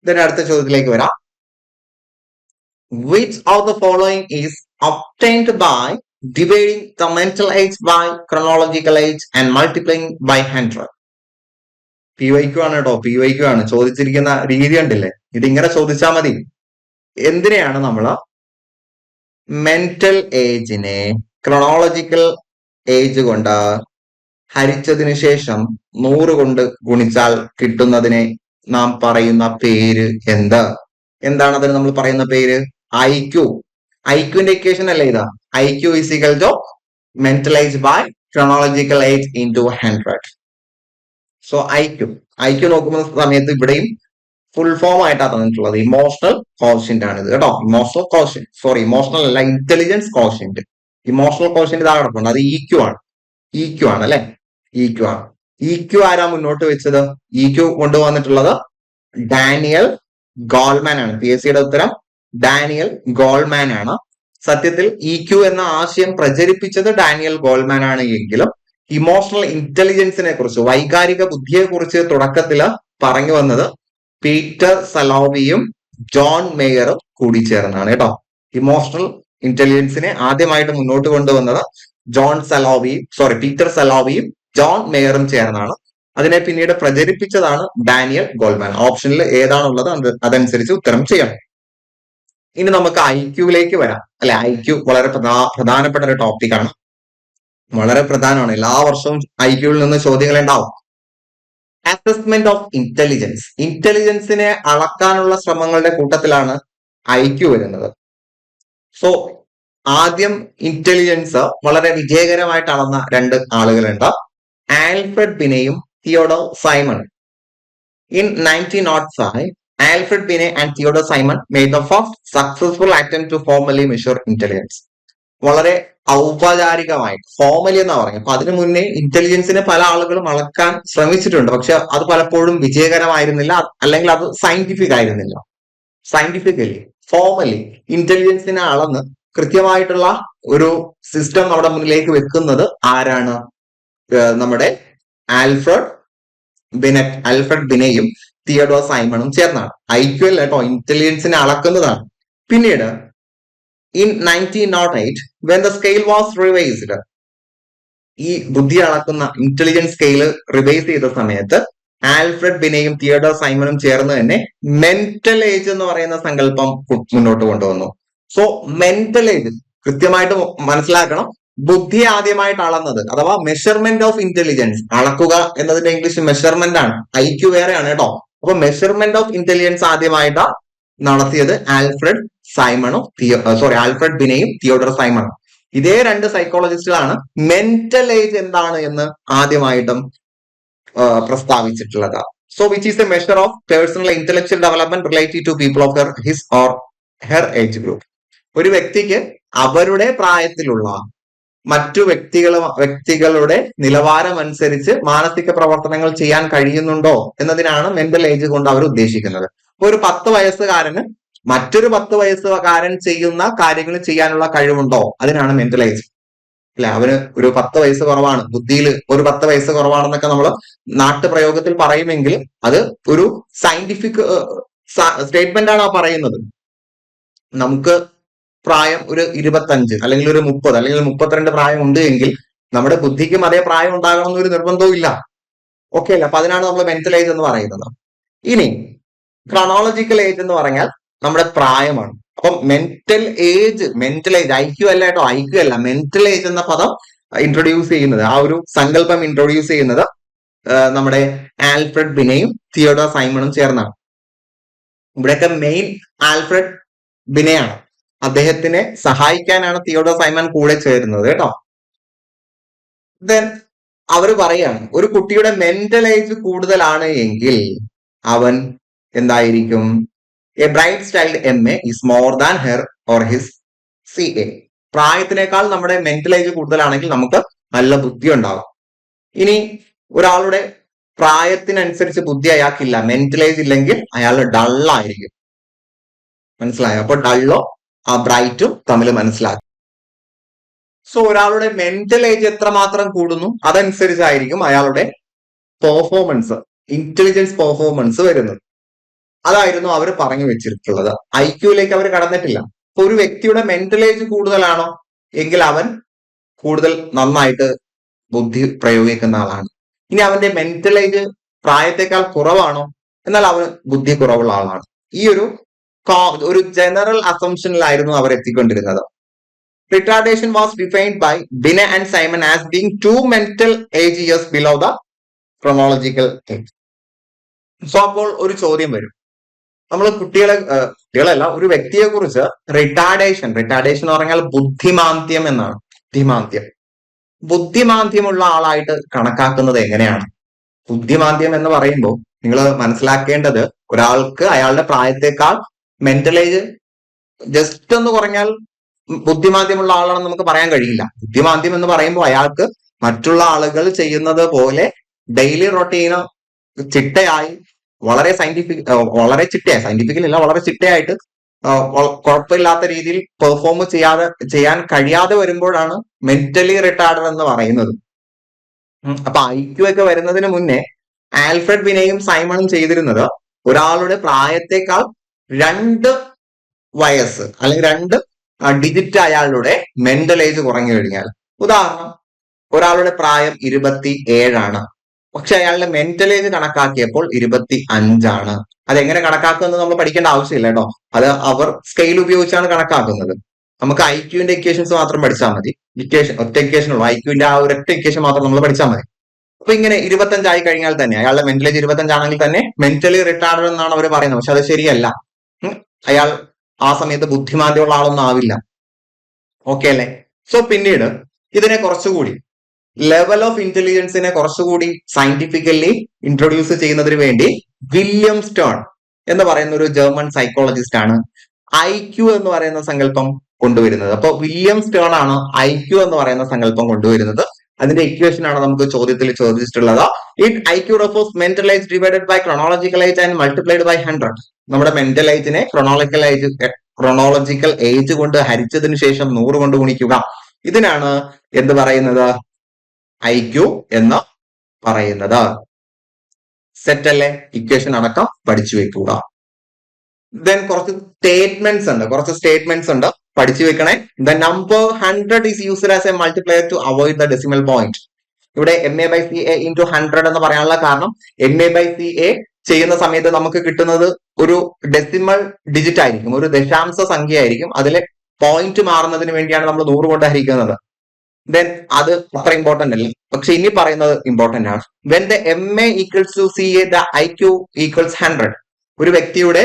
A: ഇതിന്റെ അടുത്ത ചോദ്യത്തിലേക്ക് വരാം. Which of the following is obtained by dividing the mental age by chronological age and multiplying by 100? PYQ ആണ് കേട്ടോ, PYQ ആണ്. ചോദിച്ചിരിക്കുന്ന രീതി കണ്ടില്ലേ? ഇതിങ്ങനെ ചോദിച്ചാൽ മതി. എന്തിനെയാണ് നമ്മള് മെന്റൽ ഏജിനെ ക്രോണോളജിക്കൽ ഏജ് കൊണ്ട് ഹരിച്ചതിന് ശേഷം 100 കൊണ്ട് ഗുണിച്ചാൽ കിട്ടുന്നതിനെ നാം പറയുന്ന പേര് എന്താണ് അതിന് നമ്മൾ പറയുന്ന പേര്? IQ. IQന്റെ ഇക്വേഷൻ അല്ലേ ഇതാ? IQ is equal to mental age by chronological age into 100. So IQ നോക്കുന്ന സമയത്ത് ഇവിടെയും ഫുൾ ഫോം ആയിട്ടാണ് തന്നിട്ടുള്ളത്. ഇമോഷണൽ കോഷ്യന്റ് ആണ് ഇത് കേട്ടോ. ഇമോഷണൽ അല്ല, ഇന്റലിജൻസ് കോഷ്യന്റ്. ഇമോഷണൽ കോഷ്യന്റ് ഇതാ കിടപ്പുണ്ട്, അത് EQ ആണ്. EQ ആണ് അല്ലെ, EQ ആണ്. EQ ആരാ മുന്നോട്ട് വെച്ചത്? EQ കൊണ്ടുവന്നിട്ടുള്ളത് ഡാനിയൽ ഗോൾമാൻ ആണ്. PSCയുടെ ഉത്തരം ഡാനിയൽ ഗോൾമാൻ ആണ്. സത്യത്തിൽ EQ എന്ന ആശയം പ്രചരിപ്പിച്ചത് ഡാനിയൽ ഗോൾമാൻ ആണ് എങ്കിലും ഇമോഷണൽ ഇന്റലിജൻസിനെ കുറിച്ച്, വൈകാരിക ബുദ്ധിയെ കുറിച്ച് തുടക്കത്തില് പറഞ്ഞു വന്നത് പീറ്റർ സലോവിയും ജോൺ മേയറും കൂടി ചേർന്നാണ് കേട്ടോ. ഇമോഷണൽ ഇന്റലിജൻസിനെ ആദ്യമായിട്ട് മുന്നോട്ട് കൊണ്ടുവന്നത് പീറ്റർ സലോവിയും ജോൺ മേയറും ചേർന്നാണ്. അതിനെ പിന്നീട് പ്രചരിപ്പിച്ചതാണ് ഡാനിയൽ ഗോൾമാൻ. ഓപ്ഷനിൽ ഏതാണുള്ളത് അതനുസരിച്ച് ഉത്തരം ചെയ്യണം. ഇനി നമുക്ക് ഐക്യുവിലേക്ക് വരാം. അല്ലെ, ഐക്യു വളരെ പ്രധാനപ്പെട്ട ഒരു ടോപ്പിക്കാണ്, വളരെ പ്രധാനമാണ്. എല്ലാ വർഷവും ഐക്യുവിൽ നിന്ന് ചോദ്യങ്ങൾ ഉണ്ടാവും. അസസ്മെന്റ് ഓഫ് ഇന്റലിജൻസ്, ഇന്റലിജൻസിനെ അളക്കാനുള്ള ശ്രമങ്ങളുടെ കൂട്ടത്തിലാണ് ഐക്യു വരുന്നത്. സോ ആദ്യം ഇന്റലിജൻസ് വളരെ വിജയകരമായിട്ട് അളന്ന രണ്ട് ആളുകളുണ്ട്, ആൽഫ്രഡ് ബിനെയും Theodore Simon. In 1905, Alfred Binet and Theodore Simon made the first successful attempt to formally measure intelligence. വളരെ ഔപചാരികമായി, ഫോർമലി എന്നാ പറയുന്നത്. അപ്പൊ അതിനു മുന്നേ ഇന്റലിജൻസിനെ പല ആളുകളും അളക്കാൻ ശ്രമിച്ചിട്ടുണ്ട്, പക്ഷെ അത് പലപ്പോഴും വിജയകരമായിരുന്നില്ല, അല്ലെങ്കിൽ അത് സയന്റിഫിക് ആയിരുന്നില്ല. സയന്റിഫിക്കലി, ഫോർമലി ഇന്റലിജൻസിനെ അളന്ന് കൃത്യമായിട്ടുള്ള ഒരു സിസ്റ്റം നമ്മുടെ മുന്നിലേക്ക് വെക്കുന്നത് ആരാണ്? നമ്മുടെ ആൽഫ്രഡ് ബിനെയും തിയോഡോർ സൈമണും ചേർന്നാണ്. ഐക്യു അല്ല കേട്ടോ, ഇന്റലിജൻസിനെ അളക്കുന്നതാണ്. പിന്നീട് in 1908 when the scale was revised, ഈ ബുദ്ധി അളക്കുന്ന ഇന്റലിജൻസ് സ്കെയില് റിവൈസ് ചെയ്ത സമയത്ത് ആൽഫ്രഡ് ബിനെയും തിയോഡോർ സൈമണും ചേർന്ന് തന്നെ മെന്റൽ ഏജ് എന്ന് പറയുന്ന സങ്കല്പം മുന്നോട്ട് കൊണ്ടുവന്നു. സോ മെന്റൽ ഏജ് കൃത്യമായിട്ട് മനസ്സിലാക്കണം. ബുദ്ധി ആദ്യമായിട്ട് അളന്നത്, അഥവാ മെഷർമെന്റ് ഓഫ് ഇന്റലിജൻസ്, അളക്കുക എന്നതിന്റെ ഇംഗ്ലീഷ് മെഷർമെന്റ് ആണ്, ഐക്യു വേറെയാണ് കേട്ടോ. അപ്പൊ മെഷർമെന്റ് ഓഫ് ഇന്റലിജൻസ് ആദ്യമായിട്ട് നടത്തിയത് ആൽഫ്രഡ് ബിനെയും തിയോഡോർ സൈമണും. ഇതേ രണ്ട് സൈക്കോളജിസ്റ്റുകളാണ് മെന്റൽ ഏജ് എന്താണ് എന്ന് ആദ്യമായിട്ടും പ്രസ്താവിച്ചിട്ടുള്ളത്. So which is a measure of personal intellectual development related to people of his or her age group. ഒരു വ്യക്തിക്ക് അവരുടെ പ്രായത്തിലുള്ള മറ്റു വ്യക്തികളുടെ നിലവാരം അനുസരിച്ച് മാനസിക പ്രവർത്തനങ്ങൾ ചെയ്യാൻ കഴിയുന്നുണ്ടോ എന്നതിനാണ് മെന്റൽ ഏജ് കൊണ്ട് അവർ ഉദ്ദേശിക്കുന്നത്. അപ്പൊ ഒരു 10 വയസ്സുകാരന് മറ്റൊരു 10 വയസ്സുകാരൻ ചെയ്യുന്ന കാര്യങ്ങൾ ചെയ്യാനുള്ള കഴിവുണ്ടോ, അതിനാണ് മെന്റൽ ഏജ്. അല്ലെ, അവന് ഒരു 10 വയസ്സ് കുറവാണ്, ബുദ്ധിയിൽ ഒരു 10 വയസ്സ് കുറവാണെന്നൊക്കെ നമ്മൾ നാട്ടുപ്രയോഗത്തിൽ പറയുമെങ്കിൽ അത് ഒരു സയന്റിഫിക് സ്റ്റേറ്റ്മെന്റ് ആണ് ആ പറയുന്നത്. നമുക്ക് പ്രായം ഒരു 25 അല്ലെങ്കിൽ ഒരു 30 അല്ലെങ്കിൽ 32 പ്രായം ഉണ്ട് എങ്കിൽ നമ്മുടെ ബുദ്ധിക്കും അതേ പ്രായം ഉണ്ടാകണം എന്നൊരു നിർബന്ധവും ഇല്ല. ഓക്കെ അല്ല, അപ്പൊ അതിനാണ് നമ്മൾ മെന്റൽ ഏജ് എന്ന് പറയുന്നത്. ഇനി ക്രോണോളജിക്കൽ ഏജ് എന്ന് പറഞ്ഞാൽ നമ്മുടെ പ്രായമാണ്. അപ്പം മെന്റൽ ഏജ് ഐക്യു അല്ല കേട്ടോ, ഐക്യു അല്ല, മെന്റൽ ഏജ് എന്ന പദം ഇൻട്രൊഡ്യൂസ് ചെയ്യുന്നത്, ആ ഒരു സങ്കല്പം ഇൻട്രൊഡ്യൂസ് ചെയ്യുന്നത് നമ്മുടെ ആൽഫ്രഡ് ബിനെയും തിയോഡോർ സൈമണും ചേർന്നാണ്. ഇവിടെയൊക്കെ മെയിൻ ആൽഫ്രഡ് ബിനെയാണ്. അദ്ദേഹത്തിനെ സഹായിക്കാനാണ് തിയോഡോർ സൈമൺ കൂടെ ചേരുന്നത് കേട്ടോ. ദെൻ അവർ പറയാണ്, ഒരു കുട്ടിയുടെ മെന്റൽ ഏജ് കൂടുതലാണ് എങ്കിൽ അവൻ എന്തായിരിക്കും? A bright child MA is more than her or his CA. പ്രായത്തിനേക്കാൾ നമ്മുടെ മെന്റൽ ഏജ് കൂടുതലാണെങ്കിൽ നമുക്ക് നല്ല ബുദ്ധി ഉണ്ടാവും. ഇനി ഒരാളുടെ പ്രായത്തിനനുസരിച്ച് ബുദ്ധി അയാൾക്കില്ല, മെന്റൽ ഏജ് ഇല്ലെങ്കിൽ അയാൾ ഡള്ളായിരിക്കും. മനസ്സിലായോ? അപ്പൊ ഡള്ളോ ബ്രൈറ്റും തമ്മിൽ മനസ്സിലാക്കും. സോ ഒരാളുടെ മെന്റൽ ഏജ് എത്രമാത്രം കൂടുന്നു അതനുസരിച്ചായിരിക്കും അയാളുടെ പെർഫോമൻസ്, ഇന്റലിജൻസ് പെർഫോമൻസ് വരുന്നത്. അതായിരുന്നു അവർ പറഞ്ഞു വെച്ചിട്ടുള്ളത്. ഐക്യുവിലേക്ക് അവർ കടന്നിട്ടില്ല. അപ്പൊ ഒരു വ്യക്തിയുടെ മെന്റൽ ഏജ് കൂടുതലാണോ എങ്കിൽ അവൻ കൂടുതൽ നന്നായിട്ട് ബുദ്ധി പ്രയോഗിക്കുന്ന ആളാണ്. ഇനി അവന്റെ മെന്റൽ ഏജ് പ്രായത്തെക്കാൾ കുറവാണോ എന്നാൽ അവന് ബുദ്ധി കുറവുള്ള ആളാണ്. ഈ ഒരു ജനറൽ അസംഷനിലായിരുന്നു അവർ എത്തിക്കൊണ്ടിരുന്നത്. Retardation was defined by Binet and Simon as being 2 mental age years below the chronological age. സോ അപ്പോൾ ഒരു ചോദ്യം വരും, നമ്മൾ കുട്ടികളല്ല ഒരു വ്യക്തിയെ കുറിച്ച് റിട്ടാർഡേഷൻ എന്ന് പറഞ്ഞാൽ ബുദ്ധിമാന്ദ്യം എന്നാണ്. ബുദ്ധിമാന്ദ്യമുള്ള ആളായിട്ട് കണക്കാക്കുന്നത് എങ്ങനെയാണ്? ബുദ്ധിമാന്ദ്യം എന്ന് പറയുമ്പോൾ നിങ്ങൾ മനസ്സിലാക്കേണ്ടത്, ഒരാൾക്ക് അയാളുടെ പ്രായത്തെക്കാൾ മെന്റൽ ഏജ് ജസ്റ്റ് ഒന്ന് കുറഞ്ഞാൽ ബുദ്ധിമാന്ദ്യമുള്ള ആളാണെന്ന് നമുക്ക് പറയാൻ കഴിയില്ല. ബുദ്ധിമാന്ദ്യം എന്ന് പറയുമ്പോൾ അയാൾക്ക് മറ്റുള്ള ആളുകൾ ചെയ്യുന്നത് പോലെ ഡെയിലി റൊട്ടീന് ചിട്ടയായി വളരെ സയന്റിഫിക്കലല്ല, വളരെ ചിട്ടയായിട്ട് കുഴപ്പമില്ലാത്ത രീതിയിൽ പെർഫോം ചെയ്യാൻ കഴിയാതെ വരുമ്പോഴാണ് മെന്റലി റിട്ടാർഡഡ് എന്ന് പറയുന്നത്. അപ്പൊ IQ ഒക്കെ വരുന്നതിന് മുന്നേ ആൽഫ്രഡ് ബിനെയും സൈമണും ചെയ്തിരുന്നത് ഒരാളുടെ പ്രായത്തെക്കാൾ 2 വയസ്സ് അല്ലെങ്കിൽ 2 ഡിജിറ്റ് അയാളുടെ മെന്റൽ ഏജ് കുറഞ്ഞു കഴിഞ്ഞാൽ, ഉദാഹരണം ഒരാളുടെ പ്രായം 27 പക്ഷെ അയാളുടെ മെന്റൽ ഏജ് കണക്കാക്കിയപ്പോൾ 25. അതെങ്ങനെ കണക്കാക്കുന്നത് നമ്മൾ പഠിക്കേണ്ട ആവശ്യമില്ല കേട്ടോ. അത് അവർ സ്കെയിൽ ഉപയോഗിച്ചാണ് കണക്കാക്കുന്നത്. നമുക്ക് IQന്റെ ഇക്വേഷൻസ് മാത്രം പഠിച്ചാൽ മതി. ഒറ്റ ഇക്വേഷൻ ഉള്ളൂ, IQന്റെ ആ ഒരൊറ്റ ഇക്വേഷൻ മാത്രം നമ്മൾ പഠിച്ചാൽ മതി. അപ്പൊ ഇങ്ങനെ 25 കഴിഞ്ഞാൽ തന്നെ, അയാളുടെ മെന്റൽ ഏജ് 25 തന്നെ മെന്റലി റിട്ടാർഡ് എന്നാണ് അവർ പറയുന്നത്. പക്ഷെ അത് ശരിയല്ല. അയാൾ ആ സമയത്ത് ബുദ്ധിമാന്ദ്യമുള്ള ആളൊന്നും ആവില്ല. ഓക്കെ അല്ലേ? സോ പിന്നീട് ഇതിനെ കുറച്ചുകൂടി ലെവൽ ഓഫ് ഇന്റലിജൻസിനെ കുറച്ചുകൂടി സയന്റിഫിക്കലി ഇൻട്രൊഡ്യൂസ് ചെയ്യുന്നതിന് വേണ്ടി വില്യം സ്റ്റേൺ എന്ന് പറയുന്ന ഒരു ജർമ്മൻ സൈക്കോളജിസ്റ്റ് ആണ് IQ എന്ന് പറയുന്ന സങ്കല്പം കൊണ്ടുവരുന്നത്. അപ്പൊ വില്യം സ്റ്റേൺ ആണ് IQ എന്ന് പറയുന്ന സങ്കല്പം കൊണ്ടുവരുന്നത്. അതിന്റെ ഇക്വേഷൻ ആണ് നമുക്ക് ചോദ്യത്തിൽ ചോദിച്ചിട്ടുള്ളത്. IQ refers mental age divided by chronological age and multiplied by 100. നമ്മുടെ മെന്റൽ ഏജിനെ ക്രോണോളജിക്കൽ ഏജ് കൊണ്ട് ഹരിച്ചതിന് ശേഷം 100 കൊണ്ട് ഗുണിക്കുക. ഇതിനാണ് എന്ത് പറയുന്നത്? IQ എന്ന് പറയുന്നത്. സെറ്റ് അല്ലേ? ഇക്വേഷൻ അടക്കം പഠിച്ചു വെക്കുക. ദെൻ കുറച്ച് സ്റ്റേറ്റ്മെന്റ്സ് ഉണ്ട്, പഠിച്ചു വെക്കണേ. The number 100 is used as a multiplier to avoid the decimal point. ഇവിടെ MA/CA into 100 എന്ന് പറയാനുള്ള കാരണം, MA/CA ചെയ്യുന്ന സമയത്ത് നമുക്ക് കിട്ടുന്നത് ഒരു ഡെസിമൽ ഡിജിറ്റ് ആയിരിക്കും, ഒരു ദശാംശ സംഖ്യ ആയിരിക്കും. അതിലെ പോയിന്റ് മാറുന്നതിന് വേണ്ടിയാണ് നമ്മൾ 100 കൊണ്ട് ഹരിക്കുന്നത്. ദെൻ അത് അത്ര ഇമ്പോർട്ടന്റ് അല്ല, പക്ഷെ ഇനി പറയുന്നത് ഇമ്പോർട്ടന്റ് ആണ്. When the MA equals to CA the IQ equals 100. ഒരു വ്യക്തിയുടെ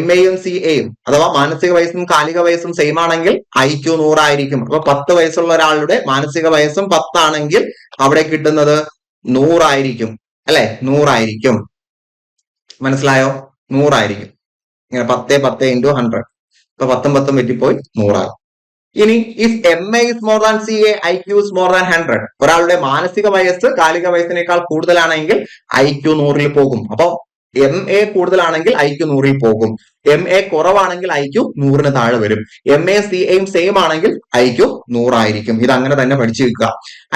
A: MAയും CAയും അഥവാ മാനസിക വയസ്സും കാലിക വയസ്സും സെയിം ആണെങ്കിൽ IQ 100 ആയിരിക്കും. അപ്പൊ 10 വയസ്സുള്ള ഒരാളുടെ മാനസിക വയസ്സും 10 ആണെങ്കിൽ അവിടെ കിട്ടുന്നത് 100 ആയിരിക്കും അല്ലെ? 100 ആയിരിക്കും. മനസ്സിലായോ? 100 ആയിരിക്കും. ഇങ്ങനെ 10 into 100. ഇപ്പൊ 10 വെറ്റിപ്പോയി 100 ആകും. ഇനി if MA is more than CA, IQ is more than 100. ഒരാളുടെ മാനസിക വയസ്സ് കാലിക വയസ്സിനേക്കാൾ കൂടുതലാണെങ്കിൽ IQ 100 പോകും. അപ്പൊ MA കൂടുതലാണെങ്കിൽ IQ 100 പോകും. MA കുറവാണെങ്കിൽ IQ 100 താഴെ വരും. MA CAയും സെയിം ആണെങ്കിൽ IQ 100 ആയിരിക്കും. ഇത് അങ്ങനെ തന്നെ പഠിച്ചു വെക്കുക.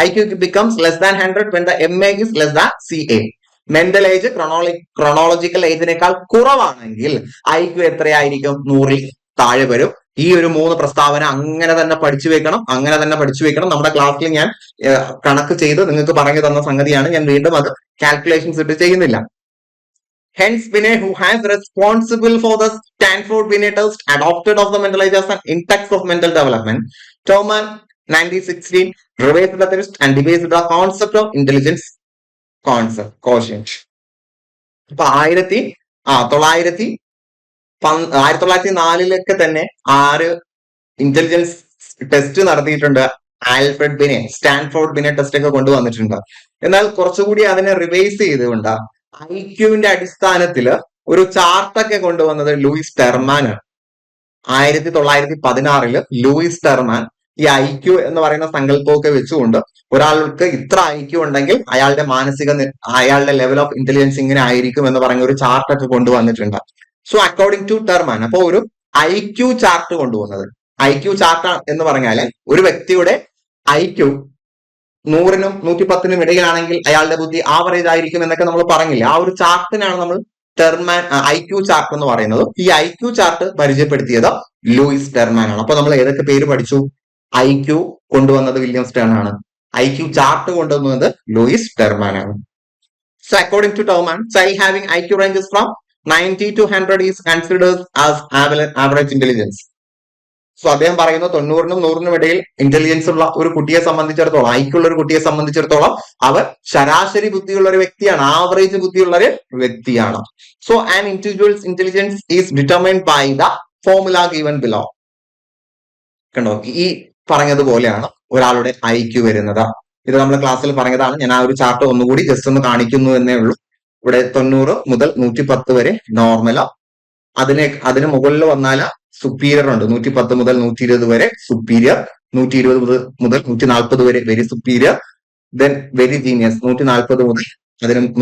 A: IQ becomes less than 100 when the MA is less than CA. Mental age chronological ഏജിനേക്കാൾ കുറവാണെങ്കിൽ IQ എത്രയായിരിക്കും? 100 താഴെ വരും. ഈ ഒരു 3 പ്രസ്താവന അങ്ങനെ തന്നെ പഠിച്ചു വെക്കണം. നമ്മുടെ ക്ലാസ്സിൽ ഞാൻ കണക്ക് ചെയ്ത് നിങ്ങൾക്ക് പറഞ്ഞു തന്ന സംഗതിയാണ്. ഞാൻ വീണ്ടും അത് കാൽക്കുലേഷൻസ് ഇട്ട് ചെയ്യുന്നില്ല. Hence, Binet, who has responsible for the Stanford Binet test, adopted of the mental age as an index of mental development. Terman 1916 revised the test and devised the concept of intelligence quotient. ഇപ്പൊ 1904 തന്നെ 6 intelligence test നടത്തിയിട്ടുണ്ട്. Alfred ബിനെ, Stanford ബിനെ test ഒക്കെ കൊണ്ടുവന്നിട്ടുണ്ട്. എന്നാൽ കുറച്ചുകൂടി അതിനെ revise ചെയ്തുകൊണ്ട് IQവിന്റെ അടിസ്ഥാനത്തിൽ ഒരു ചാർട്ടൊക്കെ കൊണ്ടുവന്നത് ലൂയിസ് ടെർമാൻ ആണ്. 1916 ലൂയിസ് ടെർമാൻ ഈ IQ എന്ന് പറയുന്ന സങ്കല്പമൊക്കെ വെച്ചുകൊണ്ട് ഒരാൾക്ക് ഇത്ര IQ ഉണ്ടെങ്കിൽ അയാളുടെ ലെവൽ ഓഫ് ഇന്റലിജൻസ് ഇങ്ങനെ ആയിരിക്കും എന്ന് പറഞ്ഞ ഒരു ചാർട്ടൊക്കെ കൊണ്ടുവന്നിട്ടുണ്ട്. സോ അക്കോർഡിംഗ് ടു ടെർമാൻ, അപ്പൊ ഒരു IQ ചാർട്ട് കൊണ്ടുവന്നത്. IQ ചാർട്ട് എന്ന് പറഞ്ഞാല് ഒരു വ്യക്തിയുടെ IQ 100നും 110നും ഇടയിലാണെങ്കിൽ അയാളുടെ ബുദ്ധി ആവറേജ് ആയിരിക്കും എന്നൊക്കെ നമ്മൾ പറഞ്ഞില്ലേ. ആ ഒരു ചാർട്ടിനാണ് നമ്മൾ IQ ചാർട്ട് എന്ന് പറയുന്നത്. ഈ IQ ചാർട്ട് പരിചയപ്പെടുത്തിയത് ലൂയിസ് ടെർമാൻ ആണ്. അപ്പൊ നമ്മൾ ഏതൊക്കെ പേര് പഠിച്ചു? IQ കൊണ്ടുവന്നത് വില്യം സ്റ്റേൺ ആണ്, IQ ചാർട്ട് കൊണ്ടുവന്നത് ലൂയിസ് ടെർമാൻ ആണ്. So according to Terman, child having IQ ranges from 90 to 100 is considered as average intelligence. So അദ്ദേഹം പറയുന്നത് 90നും 100നും ഇടയിൽ ഇന്റലിജൻസ് ഉള്ള ഒരു കുട്ടിയെ സംബന്ധിച്ചിടത്തോളം, IQ ഉള്ള ഒരു കുട്ടിയെ സംബന്ധിച്ചിടത്തോളം അവർ ശരാശരി ബുദ്ധിയുള്ള ഒരു വ്യക്തിയാണ്, ആവറേജ് ബുദ്ധിയുള്ള ഒരു വ്യക്തിയാണ്. So an individual's intelligence is determined by the formula given below. കണ്ടോ, ഈ പറഞ്ഞതുപോലെയാണ് ഒരാളുടെ IQ വരുന്നത്. ഇത് നമ്മൾ ക്ലാസ്സിൽ പറഞ്ഞതാണ്. ഞാൻ ആ ഒരു ചാർട്ട് ഒന്നുകൂടി ജസ്റ്റ് ഒന്ന് കാണിക്കുന്നു എന്നേ ഉള്ളൂ. ഇവിടെ 90 മുതൽ 110 വരെ നോർമൽ, അതിന് മുകളിൽ വന്നാൽ സുപ്പീരിയർ ഉണ്ട്. 110 മുതൽ 120 വരെ സുപ്പീരിയർ, 120 മുതൽ 140 വരെ very superior, then very genius. 140 മുതൽ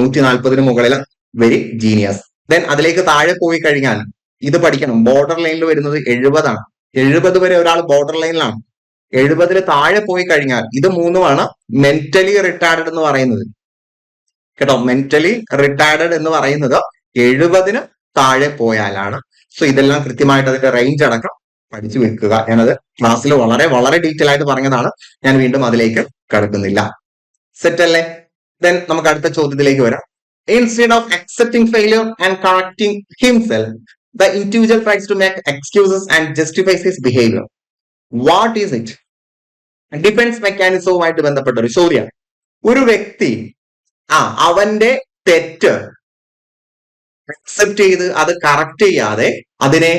A: 140ന് മുകളിൽ വെരി ജീനിയസ്. ദെൻ അതിലേക്ക് താഴെ പോയി കഴിഞ്ഞാൽ ഇത് പഠിക്കണം, ബോർഡർ ലൈനിൽ വരുന്നത് 70 ആണ്. 70 വരെ ഒരാൾ ബോർഡർ ലൈനിലാണ്. 70 താഴെ പോയി കഴിഞ്ഞാൽ ഇത് മൂന്നുമാണ് മെന്റലി റിട്ടാർഡഡ് എന്ന് പറയുന്നത് കേട്ടോ. മെന്റലി റിട്ടാർഡഡ് എന്ന് പറയുന്നത് 70 താഴെ പോയാലാണ്. സോ ഇതെല്ലാം കൃത്യമായിട്ട് അതിന്റെ റേഞ്ച് അടക്കം പഠിച്ചു വെക്കുക. ഞാനത് ക്ലാസ്സിൽ വളരെ വളരെ ഡീറ്റെയിൽ ആയിട്ട് പറഞ്ഞതാണ്. ഞാൻ വീണ്ടും അതിലേക്ക് കടക്കുന്നില്ല. സെറ്റ് അല്ലേ? ദെൻ നമുക്ക് അടുത്ത ചോദ്യത്തിലേക്ക് വരാം. Instead of accepting failure and correcting himself, the individual tries to make excuses and justifies his behavior. What is it? Defence മെക്കാനിസവുമായിട്ട് ബന്ധപ്പെട്ട ഒരു ചോദ്യമാണ്. ഒരു വ്യക്തി അവന്റെ തെറ്റ് അക്സെപ്റ്റ് ചെയ്ത് അത് കറക്റ്റ് ചെയ്യാതെ അതിനെ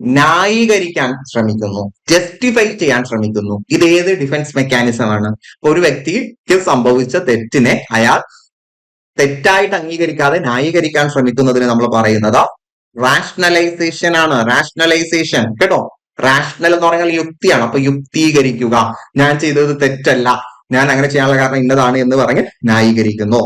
A: ന്യായീകരിക്കാൻ ശ്രമിക്കുന്നു, ജസ്റ്റിഫൈ ചെയ്യാൻ ശ്രമിക്കുന്നു. ഇത് ഏത് ഡിഫൻസ് മെക്കാനിസം ആണ്? ഒരു വ്യക്തിക്ക് സംഭവിച്ച തെറ്റിനെ അയാൾ തെറ്റായിട്ട് അംഗീകരിക്കാതെ ന്യായീകരിക്കാൻ ശ്രമിക്കുന്നതിന് നമ്മൾ പറയുന്നത് റാഷണലൈസേഷൻ ആണ്. റാഷണലൈസേഷൻ കേട്ടോ. റാഷണൽ എന്ന് പറഞ്ഞാൽ യുക്തിയാണ്. അപ്പൊ യുക്തീകരിക്കുക, ഞാൻ ചെയ്തത് തെറ്റല്ല, ഞാൻ അങ്ങനെ ചെയ്യാനുള്ള കാരണം ഇന്നതാണ് എന്ന് പറഞ്ഞ് ന്യായീകരിക്കുന്നു.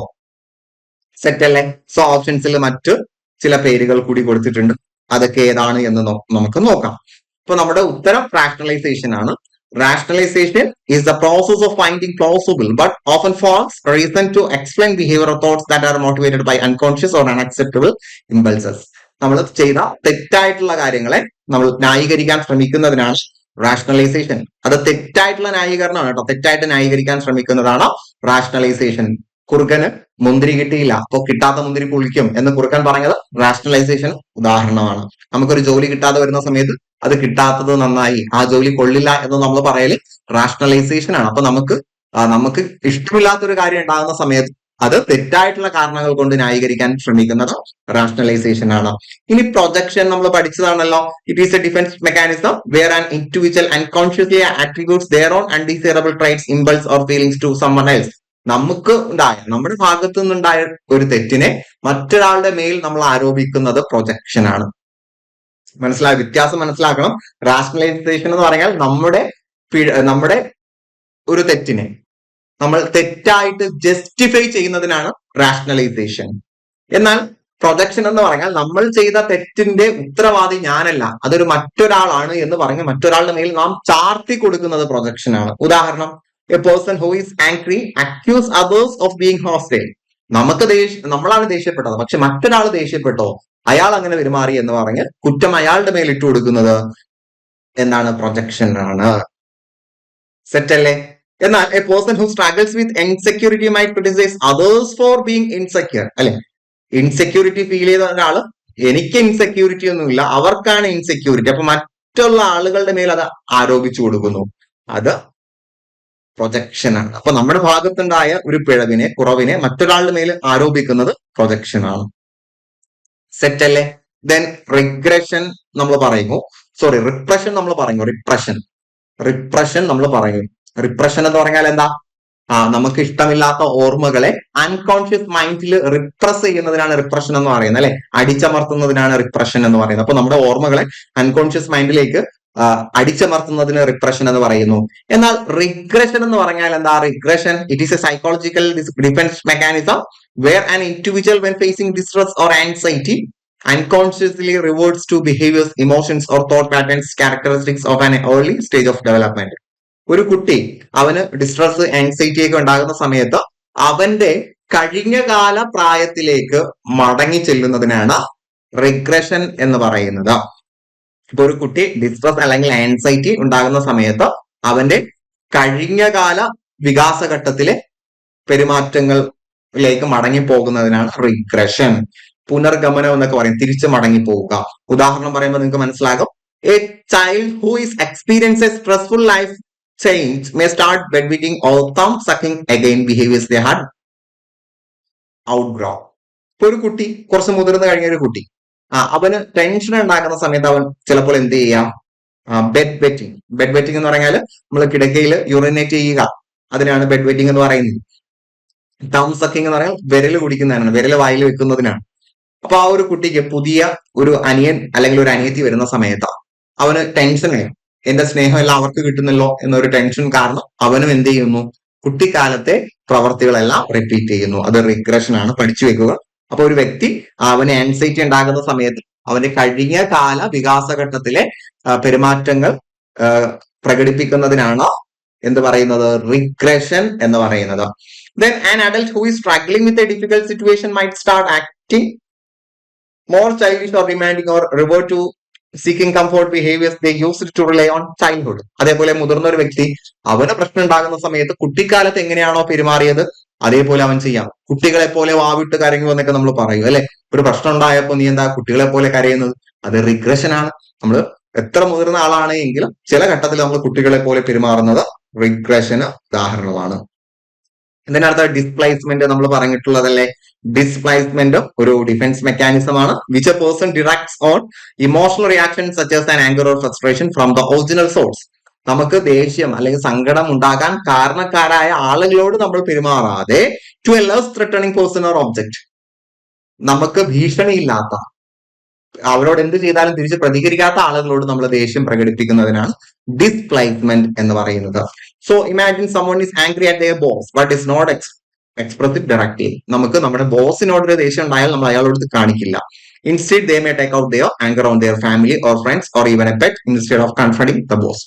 A: സെറ്റ് അല്ലേ? സോ ഓപ്ഷൻസിൽ മറ്റു ചില പേരുകൾ കൂടി കൊടുത്തിട്ടുണ്ട്. അതൊക്കെ ഏതാണ് എന്ന് നമുക്ക് നോക്കാം. ഇപ്പൊ നമ്മുടെ ഉത്തരം റാഷണലൈസേഷൻ ആണ്. Rationalization is the process of finding plausible but often false reason to explain behavior or thoughts that are motivated by unconscious or unacceptable impulses. നമ്മൾ ചെയ്ത തെറ്റായിട്ടുള്ള കാര്യങ്ങളെ നമ്മൾ ന്യായീകരിക്കാൻ ശ്രമിക്കുന്നതിനാണ് റാഷണലൈസേഷൻ. അത് തെറ്റായിട്ടുള്ള ന്യായീകരണമാണ് കേട്ടോ. തെറ്റായിട്ട് ന്യായീകരിക്കാൻ ശ്രമിക്കുന്നതാണ് റാഷണലൈസേഷൻ. കുറുക്കന് മുന്തിരി കിട്ടിയില്ല, അപ്പൊ കിട്ടാത്ത മുന്തിരി പുളിക്കും എന്ന് കുറുക്കൻ പറഞ്ഞത് റാഷണലൈസേഷൻ ഉദാഹരണമാണ്. നമുക്കൊരു ജോലി കിട്ടാതെ വരുന്ന സമയത്ത് അത് കിട്ടാത്തത് നന്നായി, ആ ജോലി കൊള്ളില്ല എന്ന് നമ്മൾ പറയല് റാഷണലൈസേഷൻ ആണ്. അപ്പൊ നമുക്ക് ഇഷ്ടമില്ലാത്തൊരു കാര്യം ഉണ്ടാകുന്ന സമയത്ത് അത് തെറ്റായിട്ടുള്ള കാരണങ്ങൾ കൊണ്ട് ന്യായീകരിക്കാൻ ശ്രമിക്കുന്നത് റാഷണലൈസേഷൻ ആണ്. ഇനി പ്രൊജക്ഷൻ നമ്മൾ പഠിച്ചതാണല്ലോ. It is a defence mechanism where an individual unconsciously attributes their own undesirable traits, impulse or feelings to someone else. നമ്മുടെ ഭാഗത്തു നിന്നുണ്ടായ ഒരു തെറ്റിനെ മറ്റൊരാളുടെ മേൽ നമ്മൾ ആരോപിക്കുന്നത് പ്രൊജക്ഷൻ ആണ്. വ്യത്യാസം മനസ്സിലാക്കണം. റാഷണലൈസേഷൻ എന്ന് പറഞ്ഞാൽ നമ്മുടെ ഒരു തെറ്റിനെ നമ്മൾ തെറ്റായിട്ട് ജസ്റ്റിഫൈ ചെയ്യുന്നതിനാണ് റാഷണലൈസേഷൻ. എന്നാൽ പ്രൊജക്ഷൻ എന്ന് പറഞ്ഞാൽ നമ്മൾ ചെയ്ത തെറ്റിന്റെ ഉത്തരവാദി ഞാനല്ല, അതൊരു മറ്റൊരാളാണ് എന്ന് പറഞ്ഞ് മറ്റൊരാളുടെ മേൽ നാം ചാർത്തി കൊടുക്കുന്നത് പ്രൊജക്ഷൻ ആണ്. ഉദാഹരണം, a person who is angry accuse others of being hostile. നമ്മളാണ് ദേഷ്യപ്പെട്ടത്, പക്ഷെ മറ്റൊരാൾ ദേഷ്യപ്പെട്ടോ, അയാൾ അങ്ങനെ പെരുമാറി എന്ന് പറഞ്ഞ് കുറ്റം അയാളുടെ മേൽ ഇട്ടു കൊടുക്കുന്നത് എന്താണ്? പ്രൊജക്ഷൻ ആണ്. സെറ്റ് അല്ലേ? എന്നാൽ a person who struggles with insecurity might criticise others for being insecure. അല്ലെ, ഇൻസെക്യൂരിറ്റി ഫീൽ ചെയ്ത ഒരാള് എനിക്ക് ഇൻസെക്യൂരിറ്റി ഒന്നുമില്ല, അവർക്കാണ് ഇൻസെക്യൂരിറ്റി, അപ്പൊ മറ്റുള്ള ആളുകളുടെ മേൽ അത് ആരോപിച്ചു കൊടുക്കുന്നു. അത് പ്രൊജക്ഷൻ ആണ്. അപ്പൊ നമ്മുടെ ഭാഗത്തുണ്ടായ ഒരു കുറവിനെ മറ്റൊരാളുടെ മേൽ ആരോപിക്കുന്നത് പ്രൊജക്ഷൻ ആണ്. സെറ്റ് അല്ലേ? ദെൻ റിഗ്രഷൻ നമ്മൾ പറയുന്നു. റിപ്രഷൻ നമ്മൾ പറയുന്നു. റിപ്രഷൻ നമ്മൾ പറയും. റിപ്രഷൻ എന്ന് പറഞ്ഞാൽ എന്താ? നമുക്ക് ഇഷ്ടമില്ലാത്ത ഓർമ്മകളെ അൺകോൺഷ്യസ് മൈൻഡിൽ റിപ്രസ് ചെയ്യുന്നതിനാണ് റിപ്രഷൻ എന്ന് പറയുന്നത്, അല്ലെ? അടിച്ചമർത്തുന്നതിനാണ് റിപ്രഷൻ എന്ന് പറയുന്നത്. അപ്പൊ നമ്മുടെ ഓർമ്മകളെ അൺകോൺഷ്യസ് മൈൻഡിലേക്ക് അടിച്ചമർത്തുന്നതിന് റിപ്രഷൻ എന്ന് പറയുന്നു. എന്നാൽ റിഗ്രഷൻ എന്ന് പറഞ്ഞാൽ എന്താ? Regression it is a psychological defence mechanism where an individual when facing distress or anxiety unconsciously reverts to behaviors, emotions or thought patterns characteristics of an early stage of development. ഒരു കുട്ടി അവന് distress anxiety ഒക്കെ ഉണ്ടാകുന്ന സമയത്ത് അവന്റെ കഴിഞ്ഞകാല പ്രായത്തിലേക്ക് മടങ്ങി ചെല്ലുന്നതിനാണ് regression എന്ന് പറയുന്നത്. ഇപ്പൊ ഒരു കുട്ടി ഡിസ്ട്രസ് അല്ലെങ്കിൽ ആൻസൈറ്റി ഉണ്ടാകുന്ന സമയത്ത് അവന്റെ കഴിഞ്ഞകാല വികാസഘട്ടത്തിലെ പെരുമാറ്റങ്ങളിലേക്ക് മടങ്ങി പോകുന്നതിനാണ് റിഗ്രഷൻ. പുനർഗമനം എന്നൊക്കെ പറയും, തിരിച്ചു മടങ്ങി പോവുക. ഉദാഹരണം പറയുമ്പോൾ നിങ്ങൾക്ക് മനസ്സിലാകും. A child who is experience A stressful life change may start bedwetting or thumb sucking again behaviors they had outgrown. ഇപ്പൊ ഒരു കുട്ടി കുറച്ച് മുതിർന്നു കഴിഞ്ഞ ഒരു കുട്ടി അവന് ടെൻഷൻ ഉണ്ടാക്കുന്ന സമയത്ത് അവൻ ചിലപ്പോൾ എന്ത് ചെയ്യാം? ബെഡ് വെറ്റിംഗ് എന്ന് പറഞ്ഞാൽ നമ്മൾ കിടക്കയിൽ യൂറിനേറ്റ് ചെയ്യുക, അതിനാണ് ബെഡ് വെറ്റിംഗ് എന്ന് പറയുന്നത്. തം സക്കിംഗ് എന്ന് പറഞ്ഞാൽ വിരല് കുടിക്കുന്നതിനാണ്, വിരല് വായിൽ വെക്കുന്നതിനാണ്. അപ്പൊ ആ ഒരു കുട്ടിക്ക് പുതിയ ഒരു അനിയൻ അല്ലെങ്കിൽ ഒരു അനിയത്തി വരുന്ന സമയത്ത് അവന് ടെൻഷനായി, എന്റെ സ്നേഹം എല്ലാം അവർക്ക് കിട്ടുന്നല്ലോ എന്നൊരു ടെൻഷൻ കാരണം അവനും എന്ത് ചെയ്യുന്നു? കുട്ടിക്കാലത്തെ പ്രവർത്തികളെല്ലാം റിപ്പീറ്റ് ചെയ്യുന്നു. അത് റിഗ്രഷൻ ആണ്, പഠിച്ചു വെക്കുക. അപ്പൊ ഒരു വ്യക്തി അവന് ആൻസൈറ്റി ഉണ്ടാകുന്ന സമയത്ത് അവന്റെ കഴിഞ്ഞ കാല വികാസഘട്ടത്തിലെ പെരുമാറ്റങ്ങൾ പ്രകടിപ്പിക്കുന്നതിനാണ് എന്ത് പറയുന്നത്, റിഗ്രഷൻ എന്ന് പറയുന്നത്. Then an adult who is struggling with a difficult situation might start acting more childish or demanding or revert to seeking comfort behaviors they used to rely on childhood. അതേപോലെ മുതിർന്ന ഒരു വ്യക്തി അവന് പ്രശ്നം ഉണ്ടാകുന്ന സമയത്ത് കുട്ടിക്കാലത്ത് എങ്ങനെയാണോ പെരുമാറിയത് അതേപോലെ അവൻ ചെയ്യാം. കുട്ടികളെ പോലെ വാവിട്ട് കരയുമെന്നൊക്കെ നമ്മൾ പറയും അല്ലെ. ഒരു പ്രശ്നം ഉണ്ടായപ്പോ നീ എന്താ കുട്ടികളെ പോലെ കരയുന്നത്, അത് റിഗ്രഷൻ ആണ്. നമ്മൾ എത്ര മുതിർന്ന ആളാണ് എങ്കിലും ചില ഘട്ടത്തിൽ നമ്മൾ കുട്ടികളെ പോലെ പെരുമാറുന്നത് റിഗ്രഷന് ഉദാഹരണമാണ്. ഇതിനടുത്ത ഡിസ്പ്ലേസ്മെന്റ് നമ്മൾ പറഞ്ഞിട്ടുള്ളതല്ലേ. ഡിസ്പ്ലേസ്മെന്റ് ഒരു ഡിഫൻസ് മെക്കാനിസം ആണ് which a person directs on emotional reaction such as an anger or frustration from the original source. നമുക്ക് ദേഷ്യം അല്ലെങ്കിൽ സങ്കടം ഉണ്ടാകാൻ കാരണക്കാരായ ആളുകളോട് നമ്മൾ പെരുമാറാതെ to a less threatening person or object, നമുക്ക് ഭീഷണിയില്ലാത്ത, അവരോട് എന്ത് ചെയ്താലും തിരിച്ച് പ്രതികരിക്കാത്ത ആളുകളോട് നമ്മൾ ദേഷ്യം പ്രകടിപ്പിക്കുന്നതിനാണ് ഡിസ്പ്ലേസ്മെന്റ് എന്ന് പറയുന്നത്. So imagine someone is angry at their boss but is not express directly. നമുക്ക് നമ്മുടെ ബോസിനോട് ഒരു ദേഷ്യം ഉണ്ടായാൽ നമ്മൾ അയാളോട് കാണിക്കില്ല. Instead they may take out their anger on their family or friends or even a pet instead of confronting the boss.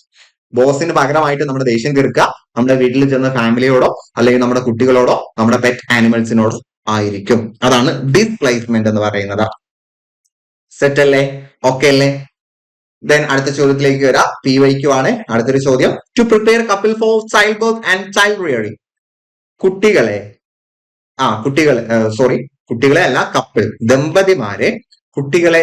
A: ബോസിന് പകരമായിട്ട് നമ്മുടെ ദേഷ്യം തീർക്കുക നമ്മുടെ വീട്ടിൽ ചെന്ന ഫാമിലിയോടോ അല്ലെങ്കിൽ നമ്മുടെ കുട്ടികളോടോ നമ്മുടെ പെറ്റ് ആനിമൽസിനോടോ ആയിരിക്കും. അതാണ് ഡിസ്പ്ലേസ്മെന്റ് എന്ന് പറയുന്നത്. സെറ്റ് അല്ലേ, ഓക്കെ അല്ലേ? ദെൻ അടുത്ത ചോദ്യത്തിലേക്ക് വരാം. PYQ ആണ് അടുത്തൊരു ചോദ്യം. To prepare couple for child birth and child rearing. കുട്ടികളെ അല്ല, കപ്പിൾ ദമ്പതിമാരെ കുട്ടികളെ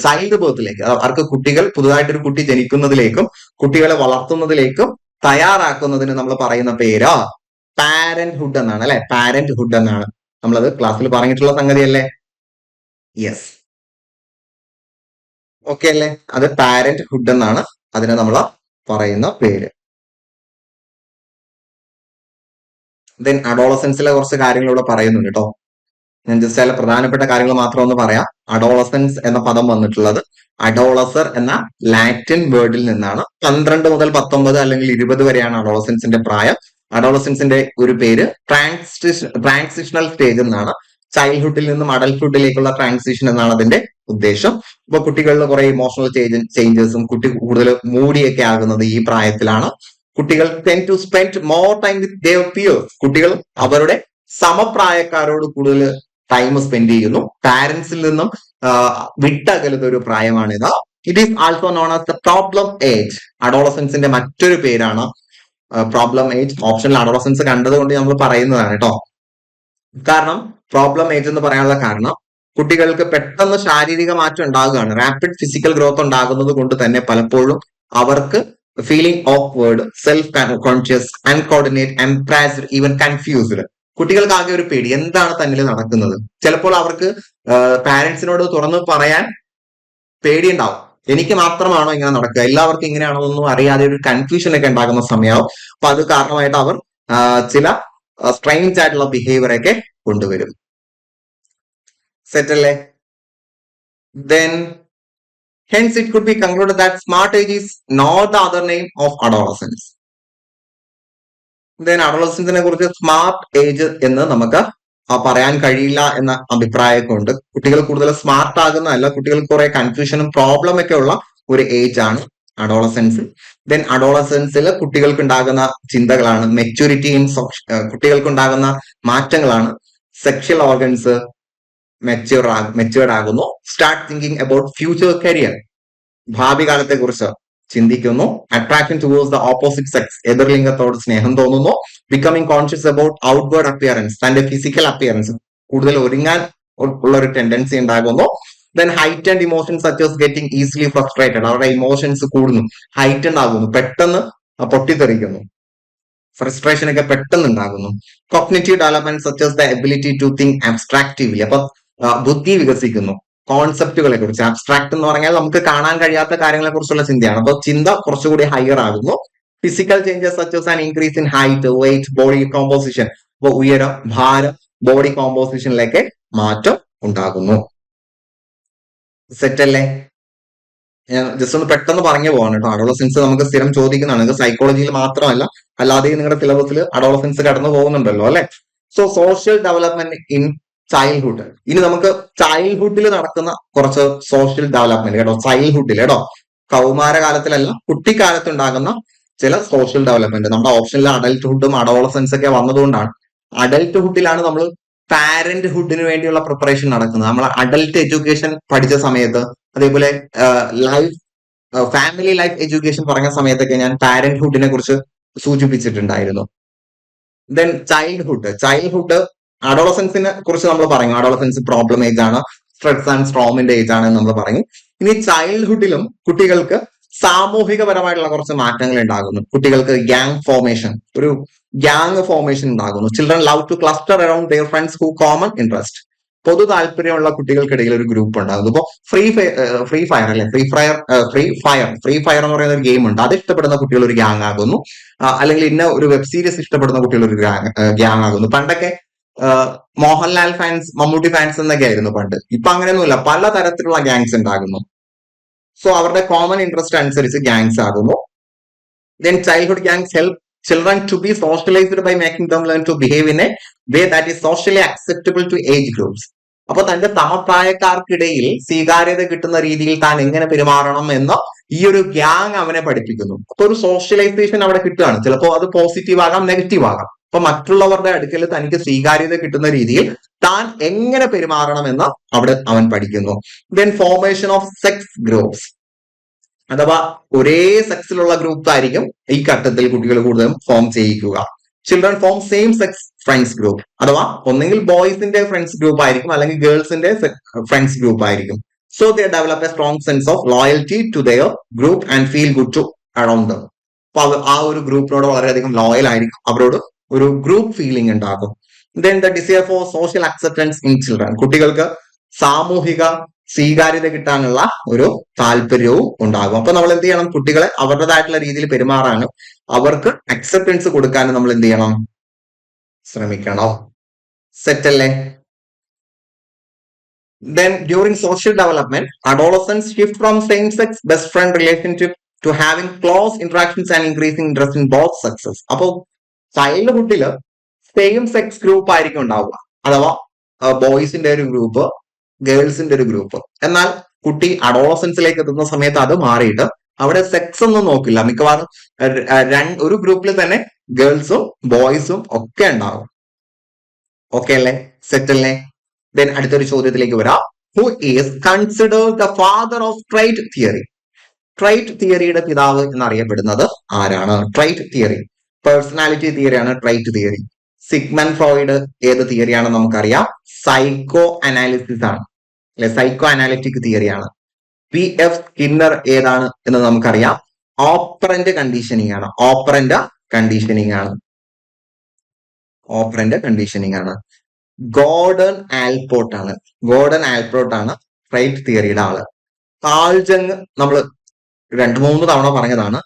A: ചൈൽഡ് ബർത്തിലേക്ക്, അവർക്ക് കുട്ടികൾ പുതുതായിട്ടൊരു കുട്ടി ജനിക്കുന്നതിലേക്കും കുട്ടികളെ വളർത്തുന്നതിലേക്കും തയ്യാറാക്കുന്നതിന് നമ്മൾ പറയുന്ന പേര് പാരന്റ്ഹുഡ് എന്നാണ് അല്ലെ. പാരന്റ്ഹുഡ് എന്നാണ് നമ്മളത് ക്ലാസ്സിൽ പറഞ്ഞിട്ടുള്ള സംഗതിയല്ലേ. യെസ്, ഓക്കെ അല്ലേ? അത് പാരന്റ്ഹുഡ് എന്നാണ് അതിനെ നമ്മൾ പറയുന്ന പേര്. ദെൻ അഡോളസൻസിലെ കുറച്ച് കാര്യങ്ങൾ ഇവിടെ പറയുന്നുണ്ട് കേട്ടോ. ഞാൻ ജസ്റ്റ് അതിലെ പ്രധാനപ്പെട്ട കാര്യങ്ങൾ മാത്രം ഒന്ന് പറയാം. അഡോളസൻസ് എന്ന പദം വന്നിട്ടുള്ളത് അഡോളസർ എന്ന ലാറ്റിൻ വേർഡിൽ നിന്നാണ്. 12 മുതൽ 19 അല്ലെങ്കിൽ 20 വരെയാണ് അഡോളസൻസിന്റെ പ്രായം. അഡോളസൻസിന്റെ ഒരു പേര് ട്രാൻസിഷണൽ സ്റ്റേജ് എന്നാണ്. ചൈൽഡ്ഹുഡിൽ നിന്നും അഡൽട്ട്ഹുഡിലേക്കുള്ള ട്രാൻസിഷൻ എന്നാണ് അതിന്റെ ഉദ്ദേശം. അപ്പൊ കുട്ടികളിൽ കുറെ ഇമോഷണൽ ചേഞ്ചസും കുട്ടി കൂടുതൽ മൂടിയൊക്കെ ആകുന്നത് ഈ പ്രായത്തിലാണ്. കുട്ടികൾ tend to spend more time with their peers. കുട്ടികൾ അവരുടെ സമപ്രായക്കാരോട് കൂടുതൽ ടൈം സ്പെൻഡ് ചെയ്യുന്നു. പാരന്റ്സിൽ നിന്നും വിട്ടകലുന്ന ഒരു പ്രായമാണിത്. It is also known as the problem age. അഡോളസൻസിന്റെ മറ്റൊരു പേരാണ് പ്രോബ്ലം ഏജ്. ഓപ്ഷനിൽ അഡോളസൻസ് കണ്ടത് കൊണ്ട് നമ്മൾ പറയുന്നതാണ് കേട്ടോ. കാരണം പ്രോബ്ലം ഏജ് എന്ന് പറയാനുള്ള കാരണം കുട്ടികൾക്ക് പെട്ടെന്ന് ശാരീരിക മാറ്റം ഉണ്ടാകുകയാണ്. റാപ്പിഡ് ഫിസിക്കൽ ഗ്രോത്ത് ഉണ്ടാകുന്നത് കൊണ്ട് തന്നെ പലപ്പോഴും അവർക്ക് feeling awkward, self conscious, uncoordinated, embarrassed, even confused. കുട്ടികൾക്ക് ആകെ ഒരു പേടി, എന്താണ് തന്നിൽ നടക്കുന്നത്. ചിലപ്പോൾ അവർക്ക് പാരന്റ്സിനോട് തുറന്ന് പറയാൻ പേടിയുണ്ടാവും. എനിക്ക് മാത്രമാണോ ഇങ്ങനെ നടക്കുക, എല്ലാവർക്കും ഇങ്ങനെയാണോ എന്നൊന്നും അറിയാതെ ഒരു കൺഫ്യൂഷൻ ഒക്കെ ഉണ്ടാകുന്ന സമയമാവും. അപ്പൊ അത് കാരണമായിട്ട് അവർ ചില സ്ട്രെയിൻസ് ആയിട്ടുള്ള ബിഹേവിയർ ഒക്കെ കൊണ്ടുവരും. സെറ്റ് അല്ലേ? Then hence it could be concluded that smart age is not the other name of adolescence. Then adolescence കുറിച്ച് സ്മാർട്ട് ഏജ് എന്ന് നമുക്ക് പറയാൻ കഴിയില്ല എന്ന അഭിപ്രായമൊക്കെ ഉണ്ട്. കുട്ടികൾ കൂടുതൽ സ്മാർട്ട് ആകുന്നതല്ല, കുട്ടികൾക്ക് കുറെ കൺഫ്യൂഷനും പ്രോബ്ലം ഒക്കെ ഉള്ള ഒരു ഏജ് ആണ് അഡോളസൻസ്. ദെൻ അഡോളസൻസിൽ കുട്ടികൾക്ക് ഉണ്ടാകുന്ന ചിന്തകളാണ് മെച്യൂരിറ്റി ഇൻ കുട്ടികൾക്ക് ഉണ്ടാകുന്ന മാറ്റങ്ങളാണ് സെക്ഷൽ ഓർഗൻസ് മെച്യൂർഡ് ആകുന്നു. Start thinking about future career, ഭാവി കാലത്തെ കുറിച്ച് ചിന്തിക്കുന്നു. Attraction towards the opposite sex, എതിർലിംഗത്തോട് സ്നേഹം തോന്നുന്നു. Becoming conscious about outward appearance, തന്റെ ഫിസിക്കൽ അപ്പിയറൻസ് കൂടുതൽ ഒരുങ്ങാൻ ഉള്ള ഒരു ടെൻഡൻസി ഉണ്ടാകുന്നു. Then heightened emotions such as getting easily frustrated, അവരുടെ ഇമോഷൻസ് കൂടുന്നു, ഹൈറ്റൻഡ് ആകുന്നു, പെട്ടെന്ന് പൊട്ടിത്തെറിക്കുന്നു, ഫ്രസ്ട്രേഷൻ ഒക്കെ പെട്ടെന്ന് ഉണ്ടാകുന്നു. Cognitive development such as the ability to think abstractively, അപ്പൊ ബുദ്ധി വികസിക്കുന്നു. കോൺസെപ്റ്റുകളെ കുറിച്ച്, അബ്സ്ട്രാക്ട് എന്ന് പറഞ്ഞാൽ നമുക്ക് കാണാൻ കഴിയാത്ത കാര്യങ്ങളെ കുറിച്ചുള്ള ചിന്തയാണ്. അപ്പൊ ചിന്ത കുറച്ചുകൂടി ഹയർ ആകുന്നു. Physical changes such as an increase in height, weight, body composition, അപ്പൊ ഉയരം, ഭാരം, ബോഡി കോമ്പോസിഷനിലേക്ക് മാറ്റം ഉണ്ടാകുന്നു. സെറ്റ് അല്ലേ? ഞാൻ ജസ്റ്റ് ഒന്ന് പെട്ടെന്ന് പറഞ്ഞു പോകാണ് കേട്ടോ. അഡോളസൻസ് നമുക്ക് സ്ഥിരം ചോദിക്കുന്നതാണ്, സൈക്കോളജിയിൽ മാത്രമല്ല അല്ലാതെ നിങ്ങളുടെ സിലബസിൽ അഡോളസൻസ് കടന്നു പോകുന്നുണ്ടല്ലോ അല്ലെ. So social development in childhood. ഇനി നമുക്ക് ചൈൽഡ്ഹുഡിൽ നടക്കുന്ന കുറച്ച് സോഷ്യൽ ഡെവലപ്മെന്റ് കേട്ടോ. ചൈൽഡ്ഹുഡിൽ കേട്ടോ, കൗമാരകാലത്തിലല്ല, കുട്ടിക്കാലത്ത് ഉണ്ടാകുന്ന ചില സോഷ്യൽ ഡെവലപ്മെന്റ്. നമ്മുടെ ഓപ്ഷനിൽ അഡൽട്ട്ഹുഡും അഡോളസൻസ് ഒക്കെ വന്നതുകൊണ്ടാണ്. അഡൽട്ട്ഹുഡിലാണ് നമ്മൾ പാരന്റ്ഹുഡിന് വേണ്ടിയുള്ള പ്രിപ്പറേഷൻ നടക്കുന്നത്. നമ്മൾ അഡൽട്ട് എഡ്യൂക്കേഷൻ പഠിച്ച സമയത്ത്, അതേപോലെ ലൈഫ് ഫാമിലി ലൈഫ് എഡ്യൂക്കേഷൻ പറഞ്ഞ സമയത്തൊക്കെ ഞാൻ പാരന്റ്ഹുഡിനെ കുറിച്ച് സൂചിപ്പിച്ചിട്ടുണ്ടായിരുന്നു. ദെൻ ചൈൽഡ്ഹുഡ് അഡോളസൻസിനെ കുറിച്ച് നമ്മൾ പറഞ്ഞു. അഡോളസൻസ് പ്രോബ്ലം ഏജ് ആണ്, സ്ട്രെസ് ആൻഡ് സ്ട്രോമിന്റെ ഏജ് ആണ് നമ്മൾ പറഞ്ഞു. ഇനി ചൈൽഡ്ഹുഡിലും കുട്ടികൾക്ക് സാമൂഹികപരമായിട്ടുള്ള കുറച്ച് മാറ്റങ്ങൾ ഉണ്ടാകുന്നു. കുട്ടികൾക്ക് ഒരു ഗ്യാങ് ഫോർമേഷൻ ഉണ്ടാകുന്നു. Children love to cluster around their friends who common interest. പൊതു താല്പര്യമുള്ള കുട്ടികൾക്കിടയിൽ ഒരു ഗ്രൂപ്പ് ഉണ്ടാകുന്നു. ഇപ്പൊ ഫ്രീ ഫയർ എന്ന് പറയുന്ന ഒരു ഗെയിം ഉണ്ട്. അത് ഇഷ്ടപ്പെടുന്ന കുട്ടികൾ ഒരു ഗ്യാങ് ആകുന്നു. അല്ലെങ്കിൽ ഇന്ന ഒരു വെബ് സീരീസ് ഇഷ്ടപ്പെടുന്ന കുട്ടികൾ ഒരു ഗ്യാങ് ആകുന്നു. പണ്ടൊക്കെ മോഹൻലാൽ ഫാൻസ്, മമ്മൂട്ടി ഫാൻസ് എന്നൊക്കെ ആയിരുന്നു പണ്ട്. ഇപ്പൊ അങ്ങനെയൊന്നുമില്ല, പലതരത്തിലുള്ള ഗ്യാങ്സ് ഉണ്ടാകുന്നു. സോ അവരുടെ കോമൺ ഇൻട്രസ്റ്റ് അനുസരിച്ച് ഗ്യാങ്സ് ആകുന്നു. Then childhood gangs help children to be socialized by making them learn to behave in a way that is socially acceptable to age groups. അപ്പൊ തന്റെ സമപ്രായക്കാർക്കിടയിൽ സ്വീകാര്യത കിട്ടുന്ന രീതിയിൽ താൻ എങ്ങനെ പെരുമാറണം എന്ന് ഈ ഒരു ഗ്യാങ് അവനെ പഠിപ്പിക്കുന്നു. അപ്പൊ ഒരു സോഷ്യലൈസേഷൻ അവിടെ കിട്ടുകയാണ്. ചിലപ്പോൾ അത് പോസിറ്റീവ് ആകാം, നെഗറ്റീവ് ആകാം. അപ്പൊ മറ്റുള്ളവരുടെ അടുക്കൽ തനിക്ക് സ്വീകാര്യത കിട്ടുന്ന രീതിയിൽ താൻ എങ്ങനെ പെരുമാറണം എന്ന് അവിടെ അവൻ പഠിക്കുന്നു. Then formation of sex groups, അഥവാ ഒരേ സെക്സിലുള്ള ഗ്രൂപ്പ് ആയിരിക്കും ഈ ഘട്ടത്തിൽ കുട്ടികൾ കൂടുതലും ഫോം ചെയ്യിക്കുക. Children form same sex friends group, അഥവാ ഒന്നെങ്കിൽ ബോയ്സിന്റെ ഫ്രണ്ട്സ് ഗ്രൂപ്പ് ആയിരിക്കും, അല്ലെങ്കിൽ ഗേൾസിന്റെ ഫ്രണ്ട്സ് ഗ്രൂപ്പ് ആയിരിക്കും. So they develop a strong sense of loyalty to their group and feel good to around them. അപ്പൊ ആ ഒരു ഗ്രൂപ്പിനോട് വളരെയധികം ലോയൽ ആയിരിക്കും, അവരോട് ഒരു ഗ്രൂപ്പ് ഫീലിംഗ് ഉണ്ടാകും. Then the desire for social acceptance in children, കുട്ടികൾക്ക് സാമൂഹിക സ്വീകാര്യത കിട്ടാനുള്ള ഒരു താല്പര്യവും ഉണ്ടാകും. അപ്പൊ നമ്മൾ എന്ത് ചെയ്യണം? കുട്ടികളെ അവരുടേതായിട്ടുള്ള രീതിയിൽ പെരുമാറാനും അവർക്ക് അക്സെപ്റ്റൻസ് കൊടുക്കാനും നമ്മൾ എന്ത് ചെയ്യണം? ശ്രമിക്കണം. സെറ്റ് അല്ലേ? Then during social development adolescence shift from same sex best friend relationship to having close interactions and increasing interest in both sexes. അപ്പോ ചൈൽഡ്ഹുഡില് സെയിം സെക്സ് ഗ്രൂപ്പ് ആയിരിക്കും ഉണ്ടാവുക, അഥവാ ബോയ്സിന്റെ ഒരു ഗ്രൂപ്പ്, ഗേൾസിന്റെ ഒരു ഗ്രൂപ്പ്. എന്നാൽ കുട്ടി അഡോളസൻസിലേക്ക് എത്തുന്ന സമയത്ത് അത് മാറിയിട്ട് അവിടെ സെക്സ് ഒന്നും നോക്കില്ല. മിക്കവാറും ഒരു ഗ്രൂപ്പിൽ തന്നെ ഗേൾസും ബോയ്സും ഒക്കെ ഉണ്ടാവും. ഓക്കെ അല്ലേ? സെറ്റ് അല്ലേ? ദെൻ അടുത്തൊരു ചോദ്യത്തിലേക്ക് വരാം. Who is considered the father of trait theory? Trait തിയറിയുടെ പിതാവ് എന്നറിയപ്പെടുന്നത് ആരാണ്? ട്രൈറ്റ് തിയറി പേഴ്സണാലിറ്റി തിയറിയാണ്. ട്രൈറ്റ് തിയറി സിഗ്മണ്ട് ഫ്രോയിഡ് ഏത് തിയറിയാണെന്ന് നമുക്കറിയാം. സൈക്കോ അനാലിസിസ് ആണ്, അല്ലെ? Psycho analytic തിയറിയാണ്. P.F. സ്കിന്നർ ഏതാണ് എന്ന് നമുക്കറിയാം. ഓപ്പറന്റ് കണ്ടീഷനിങ് ആണ്. ഓപ്പറന്റ് കണ്ടീഷനിങ് ആണ്. ഗോർഡൻ ആൽപോർട്ട് ആണ് ട്രൈറ്റ് തിയറിയുടെ ആള്. കാൾ ജങ് നമ്മൾ 2-3 തവണ പറഞ്ഞതാണ്.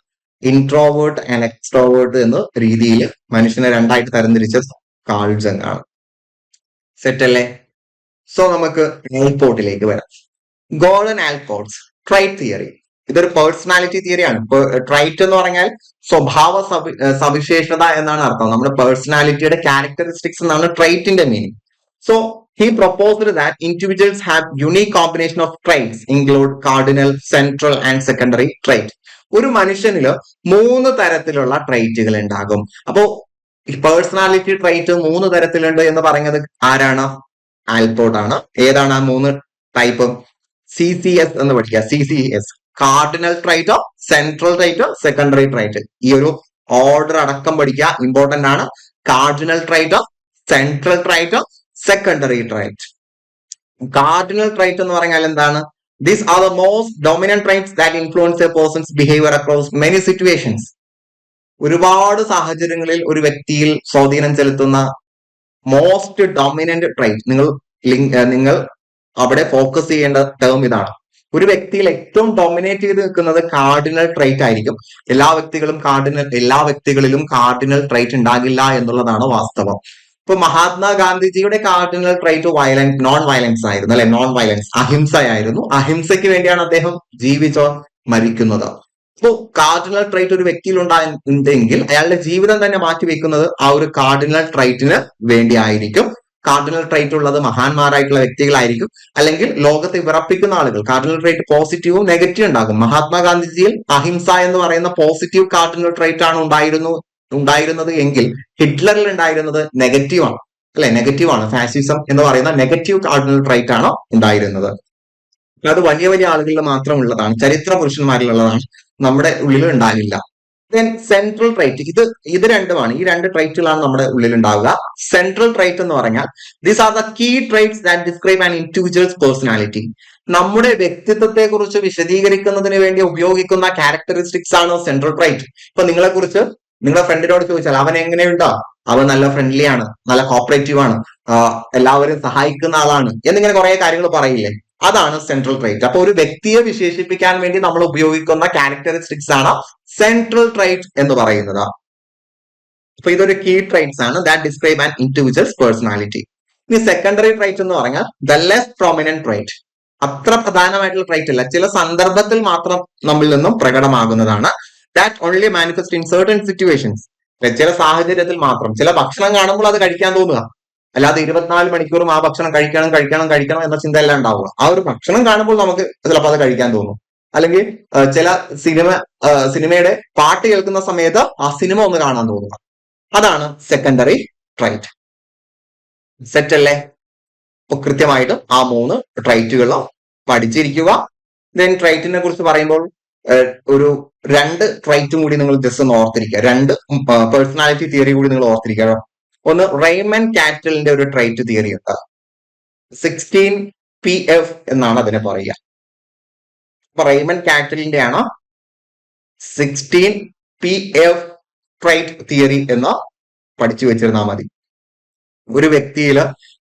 A: ഇൻട്രോവേർട്ട് ആൻഡ് എക്സ്ട്രോവേർട്ട് എന്ന രീതിയിൽ മനുഷ്യനെ രണ്ടായിട്ട് തരംതിരിച്ച കാൾ ജങ് ആണ്. സെറ്റ് അല്ലേ? സോ നമുക്ക് ആൽപോർട്ടിലേക്ക് വരാം. ഗോർഡൻ ആൽപോർട്ട്സ് ട്രൈറ്റ് തിയറി, ഇതൊരു പേഴ്സണാലിറ്റി തിയറിയാണ്. ട്രൈറ്റ് എന്ന് പറഞ്ഞാൽ സ്വഭാവ സവിശേഷത എന്നാണ് അർത്ഥം. നമ്മുടെ പേഴ്സണാലിറ്റിയുടെ ക്യാരക്ടറിസ്റ്റിക്സ് എന്നാണ് ട്രൈറ്റിന്റെ meaning. So he proposed that individuals have unique combination of traits include cardinal, central and secondary trait. ഒരു മനുഷ്യനില് 3 തരത്തിലുള്ള ട്രൈറ്റുകൾ ഉണ്ടാകും. അപ്പോ പേഴ്സണാലിറ്റി ട്രൈറ്റ് 3 തരത്തിലുണ്ട് എന്ന് പറഞ്ഞത് ആരാണ്? ആൽപോർട്ട് ആണ്. ഏതാണ് ആ 3 ടൈപ്പ്? CCS എന്ന് പഠിക്കുക. CCS cardinal trait, central trait, secondary trait. ഈ ഒരു ഓർഡർ അടക്കം പഠിക്കുക, ഇമ്പോർട്ടന്റ് ആണ്. Cardinal trait, central trait, secondary trait. Cardinal trait എന്ന് പറഞ്ഞാൽ എന്താണ്? These are the most dominant traits that influence a person's behavior across many situations. ഒരുപാട് സാഹചര്യങ്ങളിൽ ഒരു വ്യക്തിയിൽ സ്വാധീനം ചെലുത്തുന്ന മോസ്റ്റ് ഡോമിനന്റ് ട്രൈറ്റ്. നിങ്ങൾ അവിടെ ഫോക്കസ് ചെയ്യേണ്ട ടേം ഇതാണ്. ഒരു വ്യക്തിയിൽ ഏറ്റവും ഡോമിനേറ്റ് ചെയ്ത് നിൽക്കുന്നത് കാർഡിനൽ ട്രൈറ്റ് ആയിരിക്കും. എല്ലാ വ്യക്തികളിലും കാർഡിനൽ ട്രൈറ്റ് ഉണ്ടാകില്ല എന്നുള്ളതാണ് വാസ്തവം. ഇപ്പൊ മഹാത്മാഗാന്ധിജിയുടെ കാർഡിനൽ ട്രൈറ്റ് നോൺ വയലൻസ് ആയിരുന്നു, അല്ലെ? Non violence, അഹിംസയായിരുന്നു. അഹിംസയ്ക്ക് വേണ്ടിയാണ് അദ്ദേഹം മരിക്കുന്നത്. അപ്പോ കാർഡിനൽ ട്രൈറ്റ് ഒരു വ്യക്തിയിൽ ഉണ്ടായെങ്കിൽ അയാളുടെ ജീവിതം തന്നെ മാറ്റിവെക്കുന്നത് ആ ഒരു കാർഡിനൽ ട്രൈറ്റിന് വേണ്ടി ആയിരിക്കും. കാർഡിനൽ ട്രൈറ്റ് ഉള്ളത് മഹാന്മാരായിട്ടുള്ള വ്യക്തികളായിരിക്കും, അല്ലെങ്കിൽ ലോകത്തെ വിറപ്പിക്കുന്ന ആളുകൾ. കാർഡിനൽ ട്രൈറ്റ് പോസിറ്റീവും നെഗറ്റീവും ഉണ്ടാകും. മഹാത്മാഗാന്ധിജിയിൽ അഹിംസ എന്ന് പറയുന്ന പോസിറ്റീവ് കാർഡിനൽ ട്രൈറ്റ് ആണ് ഉണ്ടായിരുന്നത് എങ്കിൽ ഹിറ്റ്ലറിൽ ഉണ്ടായിരുന്നത് നെഗറ്റീവ് ആണ്, അല്ലെ? നെഗറ്റീവ് ആണ്. ഫാസിസം എന്ന് പറയുന്ന നെഗറ്റീവ് കാർഡിനൽ ട്രൈറ്റ് ആണ് ഉണ്ടായിരുന്നത്. അത് വലിയ വലിയ ആളുകളിൽ മാത്രം ഉള്ളതാണ്, ചരിത്ര പുരുഷന്മാരിലുള്ളതാണ്, നമ്മുടെ ഉള്ളിൽ ഉണ്ടാകില്ല. ദെൻ സെൻട്രൽ ട്രൈറ്റ്, ഇത് രണ്ടുമാണ്. ഈ രണ്ട് ട്രൈറ്റുകളാണ് നമ്മുടെ ഉള്ളിൽ ഉണ്ടാവുക. സെൻട്രൽ ട്രൈറ്റ് എന്ന് പറഞ്ഞാൽ these are the key traits that describe an individual's personality. നമ്മുടെ വ്യക്തിത്വത്തെ കുറിച്ച് വിശദീകരിക്കുന്നതിന് വേണ്ടി ഉപയോഗിക്കുന്ന ക്യാരക്ടറിസ്റ്റിക്സ് ആണ് സെൻട്രൽ ട്രൈറ്റ്. ഇപ്പൊ നിങ്ങളെ കുറിച്ച് നിങ്ങളുടെ ഫ്രണ്ടിനോട് ചോദിച്ചാൽ അവൻ എങ്ങനെയുണ്ടോ, അവൻ നല്ല ഫ്രണ്ട്ലി ആണ്, നല്ല കോപ്പറേറ്റീവ് ആണ്, എല്ലാവരും സഹായിക്കുന്ന ആളാണ് എന്നിങ്ങനെ കുറെ കാര്യങ്ങൾ പറയില്ലേ, അതാണ് സെൻട്രൽ ട്രൈറ്റ്. അപ്പൊ ഒരു വ്യക്തിയെ വിശേഷിപ്പിക്കാൻ വേണ്ടി നമ്മൾ ഉപയോഗിക്കുന്ന ക്യാരക്ടറിസ്റ്റിക്സ് ആണ് സെൻട്രൽ ട്രൈറ്റ് എന്ന് പറയുന്നത്. അപ്പൊ ഇതൊരു കീ ട്രൈറ്റ്സ് ആണ് that describe an individual's personality. ഇനി സെക്കൻഡറി ട്രൈറ്റ് എന്ന് പറഞ്ഞാൽ ദ ലെസ് പ്രൊമിനന്റ് ട്രൈറ്റ്. അത്ര പ്രധാനമായിട്ടുള്ള ട്രൈറ്റ് അല്ല, ചില സന്ദർഭത്തിൽ മാത്രം നമ്മളിൽ നിന്നും പ്രകടമാകുന്നതാണ്. That only manifest in certain situations. ചില സാഹചര്യത്തിൽ മാത്രം. ചില ഭക്ഷണം കാണുമ്പോൾ അത് കഴിക്കാൻ തോന്നുക, അല്ലാതെ 24 മണിക്കൂറും ആ ഭക്ഷണം കഴിക്കണം എന്ന ചിന്തയല്ല ഉണ്ടാവുക. ആ ഒരു ഭക്ഷണം കാണുമ്പോൾ നമുക്ക് ചിലപ്പോൾ അത് കഴിക്കാൻ തോന്നും. അല്ലെങ്കിൽ ചില സിനിമയുടെ പാട്ട് കേൾക്കുന്ന സമയത്ത് ആ സിനിമ ഒന്ന് കാണാൻ തോന്നുക. അതാണ് സെക്കൻഡറി ട്രൈറ്റ്. സെറ്റ് അല്ലേ? അപ്പൊ കൃത്യമായിട്ടും ആ 3 ട്രൈറ്റുകളും പഠിച്ചിരിക്കുക. ദെൻ ട്രൈറ്റിനെ കുറിച്ച് പറയുമ്പോൾ ഒരു 2 ട്രൈറ്റും കൂടി നിങ്ങൾ ജസ്റ്റ് ഒന്ന് ഓർത്തിരിക്കുക. 2 പേഴ്സണാലിറ്റി തിയറി കൂടി നിങ്ങൾ ഓർത്തിരിക്കുക. ഒന്ന് റെയ്മണ്ട് കാറ്റലിന്റെ ഒരു ട്രൈറ്റ് തിയറി ഉണ്ട്, 16PF എന്നാണ് അതിനെ പറയുക. അപ്പൊ റെയ്മണ്ട് കാറ്റലിന്റെ ആണ് 16PF ട്രൈറ്റ് തിയറി എന്ന് പഠിച്ചു വെച്ചിരുന്നാൽ മതി. ഒരു വ്യക്തിയിൽ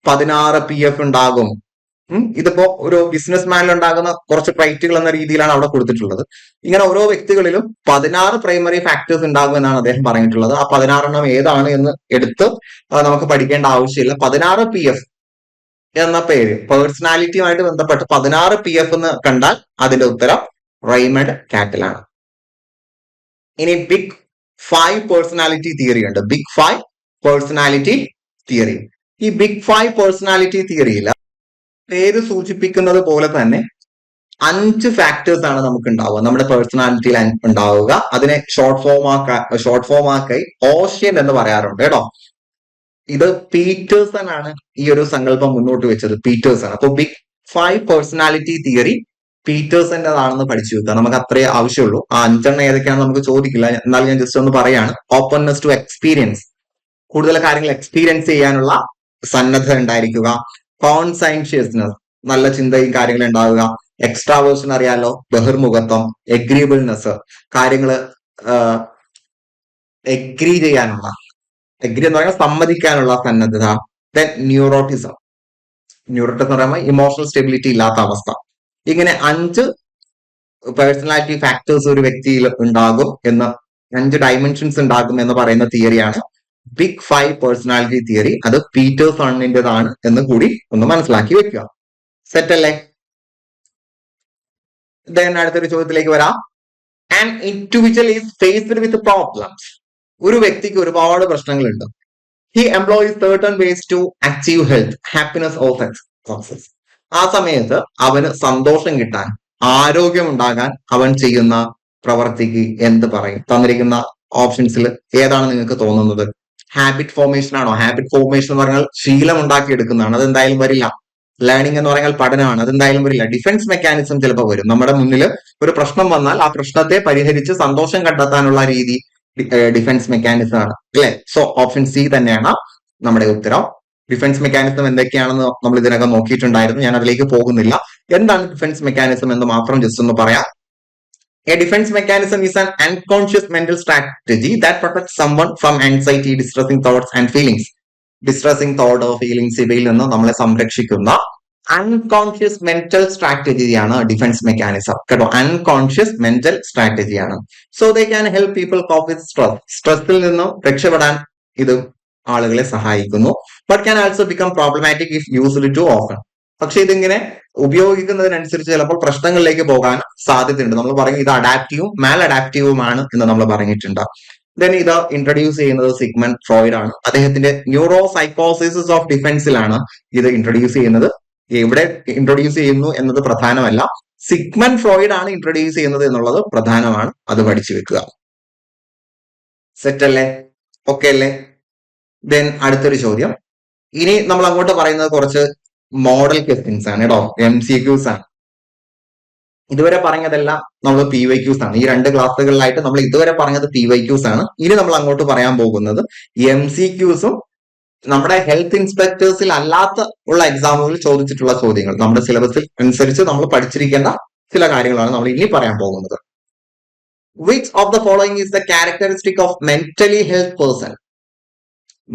A: 16 PF ഉണ്ടാകും. ഇതിപ്പോ ഒരു ബിസിനസ് മാനിൽ ഉണ്ടാകുന്ന കുറച്ച് ട്രൈറ്റുകൾ എന്ന രീതിയിലാണ് അവിടെ കൊടുത്തിട്ടുള്ളത്. ഇങ്ങനെ ഓരോ വ്യക്തികളിലും 16 പ്രൈമറി ഫാക്ടേഴ്സ് ഉണ്ടാകും എന്നാണ് അദ്ദേഹം പറഞ്ഞിട്ടുള്ളത്. ആ 16 ഏതാണ് എന്ന് എടുത്ത് നമുക്ക് പഠിക്കേണ്ട ആവശ്യമില്ല. 16 PF എന്ന പേര് പേഴ്സണാലിറ്റിയുമായിട്ട് ബന്ധപ്പെട്ട് 16 PF എന്ന് കണ്ടാൽ അതിന്റെ ഉത്തരം റെയ്മണ്ട് കാറ്റലാണ്. ഇനി ബിഗ് 5 പേഴ്സണാലിറ്റി തിയറി ഉണ്ട്. Big 5 personality theory. ഈ ബിഗ് 5 പേഴ്സണാലിറ്റി തിയറിയിൽ പേര് സൂചിപ്പിക്കുന്നത് പോലെ തന്നെ 5 ഫാക്ടേഴ്സ് ആണ് നമുക്ക് ഉണ്ടാവുക, നമ്മുടെ പേഴ്സണാലിറ്റിയിൽ ഉണ്ടാവുക. അതിനെ ഷോർട്ട് ഫോം ആക്കി ഓഷ്യൻ എന്ന് പറയാറുണ്ട് കേട്ടോ. ഇത് പീറ്റേഴ്സൺ ആണ് ഈ ഒരു സങ്കല്പം മുന്നോട്ട് വെച്ചത്. പീറ്റേഴ്സൺ. അപ്പൊ ബിഗ് 5 പേഴ്സണാലിറ്റി തിയറി പീറ്റേഴ്സന്റേതാണെന്ന് പഠിച്ചു വെക്കുക. നമുക്ക് അത്രേ ആവശ്യമുള്ളൂ. ആ 5 ഏതൊക്കെയാണെന്ന് നമുക്ക് ചോദിക്കില്ല, എന്നാലും ഞാൻ ജസ്റ്റ് ഒന്ന് പറയാണ്. ഓപ്പൺനെസ് ടു എക്സ്പീരിയൻസ്, കൂടുതൽ കാര്യങ്ങൾ എക്സ്പീരിയൻസ് ചെയ്യാനുള്ള സന്നദ്ധത ഉണ്ടായിരിക്കുക. കോൺസൈൻഷ്യസ്നെസ്, നല്ല ചിന്തയും കാര്യങ്ങളും ഉണ്ടാവുക. എക്സ്ട്രാവേഴ്സൺ അറിയാലോ, ബഹിർമുഖത്വം. എഗ്രീബിൾനെസ്, കാര്യങ്ങള് എഗ്രി എന്ന് പറയുമ്പോൾ സമ്മതിക്കാനുള്ള സന്നദ്ധത. ദെൻ ന്യൂറോട്ടിസം എന്ന് പറയുമ്പോൾ ഇമോഷണൽ സ്റ്റെബിലിറ്റി ഇല്ലാത്ത അവസ്ഥ. ഇങ്ങനെ 5 പേഴ്സണാലിറ്റി ഫാക്ടേഴ്സ് ഒരു വ്യക്തിയിൽ ഉണ്ടാകും 5 ഡയമെൻഷൻസ് ഉണ്ടാകും എന്ന് പറയുന്ന തിയറിയാണ് ബിഗ് 5 പേഴ്സണാലിറ്റി തിയറി. അത് പീറ്റേഴ്സണിന്റേതാണ് എന്ന് കൂടി ഒന്ന് മനസ്സിലാക്കി വെക്കുക. സെറ്റ് അല്ലേ? ദെൻ അടുത്തൊരു ചോദ്യത്തിലേക്ക് വരാം. An individual is faced with problems. ഒരു വ്യക്തിക്ക് ഒരുപാട് പ്രശ്നങ്ങളുണ്ട്. He employees certain ways to achieve health, happiness or success. ആ സമയത്ത് അവന് സന്തോഷം കിട്ടാൻ, ആരോഗ്യം ഉണ്ടാകാൻ അവൻ ചെയ്യുന്ന പ്രവർത്തിക്ക് എന്ത് പറയും? തന്നിരിക്കുന്ന ഓപ്ഷൻസിൽ ഏതാണ് നിങ്ങൾക്ക് തോന്നുന്നത്? ഹാബിറ്റ് ഫോർമേഷൻ ആണോ? ഹാബിറ്റ് ഫോർമേഷൻ എന്ന് പറഞ്ഞാൽ ശീലം ഉണ്ടാക്കിയെടുക്കുന്നതാണ്, അതെന്തായാലും വരില്ല. ലേണിംഗ് എന്ന് പറഞ്ഞാൽ പഠനമാണ്, അതെന്തായാലും വരില്ല. ഡിഫൻസ് മെക്കാനിസം ചിലപ്പോൾ വരും. നമ്മുടെ മുന്നിൽ ഒരു പ്രശ്നം വന്നാൽ ആ പ്രശ്നത്തെ പരിഹരിച്ച് സന്തോഷം കണ്ടെത്താനുള്ള രീതി ഡിഫൻസ് മെക്കാനിസം ആണ്, അല്ലെ? സോ ഓപ്ഷൻ സി തന്നെയാണ് നമ്മുടെ ഉത്തരം. ഡിഫൻസ് മെക്കാനിസം എന്തൊക്കെയാണെന്ന് നമ്മൾ ഇതിനകം നോക്കിയിട്ടുണ്ടായിരുന്നു, ഞാൻ അതിലേക്ക് പോകുന്നില്ല. എന്താണ് ഡിഫൻസ് മെക്കാനിസം എന്ന് മാത്രം ജസ്റ്റ് ഒന്ന് പറയാം. A defense mechanism is an unconscious mental strategy that protects someone from anxiety, distressing thoughts and feelings. Distressing thought or feelings ഇവയിൽ നിന്ന് നമ്മളെ സംരക്ഷിക്കുന്ന അൺകോൺഷ്യസ് മെന്റൽ സ്ട്രാറ്റജിയാണ് ഡിഫൻസ് മെക്കാനിസം കേട്ടോ. അൺകോൺഷ്യസ് മെന്റൽ സ്ട്രാറ്റജിയാണ്. So they can help people cope with stress. സ്ട്രെസ്സിൽ നിന്നും രക്ഷപ്പെടാൻ ഇത് ആളുകളെ സഹായിക്കുന്നു. But can also become problematic if used too often. പക്ഷെ ഇതിങ്ങനെ ഉപയോഗിക്കുന്നതിനനുസരിച്ച് ചിലപ്പോൾ പ്രശ്നങ്ങളിലേക്ക് പോകാൻ സാധ്യതയുണ്ട്. നമ്മൾ പറയും ഇത് അഡാപ്റ്റീവും മാൽ അഡാപ്റ്റീവുമാണ് എന്ന് നമ്മൾ പറഞ്ഞിട്ടുണ്ട്. ദെൻ ഇത് ഇൻട്രൊഡ്യൂസ് ചെയ്യുന്നത് സിഗ്മണ്ട് ഫ്രോയിഡ് ആണ്. അദ്ദേഹത്തിന്റെ ന്യൂറോ സൈക്കോസിസ് ഓഫ് ഡിഫൻസിലാണ് ഇത് ഇൻട്രൊഡ്യൂസ് ചെയ്യുന്നത്. എവിടെ ഇൻട്രൊഡ്യൂസ് ചെയ്യുന്നു എന്നത് പ്രധാനമല്ല, സിഗ്മണ്ട് ഫ്രോയിഡ് ആണ് ഇൻട്രൊഡ്യൂസ് ചെയ്യുന്നത് എന്നുള്ളത് പ്രധാനമാണ്. അത് പഠിച്ചു വെക്കുക. സെറ്റ് അല്ലേ? ഓക്കെ അല്ലേ? ദെൻ അടുത്തൊരു ചോദ്യം. ഇനി നമ്മൾ അങ്ങോട്ട് പറയുന്നത് കുറച്ച് മോഡൽ ക്വസ്റ്റ്യൻസ് ആണ് കേട്ടോ, MCQs ആണ്. ഇതുവരെ പറഞ്ഞതെല്ലാം നമ്മൾ PYQs ആണ്. ഈ 2 ക്ലാസ്സുകളിലായിട്ട് നമ്മൾ ഇതുവരെ പറഞ്ഞത് PYQs ആണ്. ഇനി നമ്മൾ അങ്ങോട്ട് പറയാൻ പോകുന്നത് MCQസും നമ്മുടെ ഹെൽത്ത് ഇൻസ്പെക്ടേഴ്സിൽ അല്ലാത്ത ഉള്ള എക്സാമുകളിൽ ചോദിച്ചിട്ടുള്ള ചോദ്യങ്ങൾ, നമ്മുടെ സിലബസിൽ അനുസരിച്ച് നമ്മൾ പഠിച്ചിരിക്കേണ്ട ചില കാര്യങ്ങളാണ് നമ്മൾ ഇനി പറയാൻ പോകുന്നത്. Which of the following is the characteristic of mentally health person?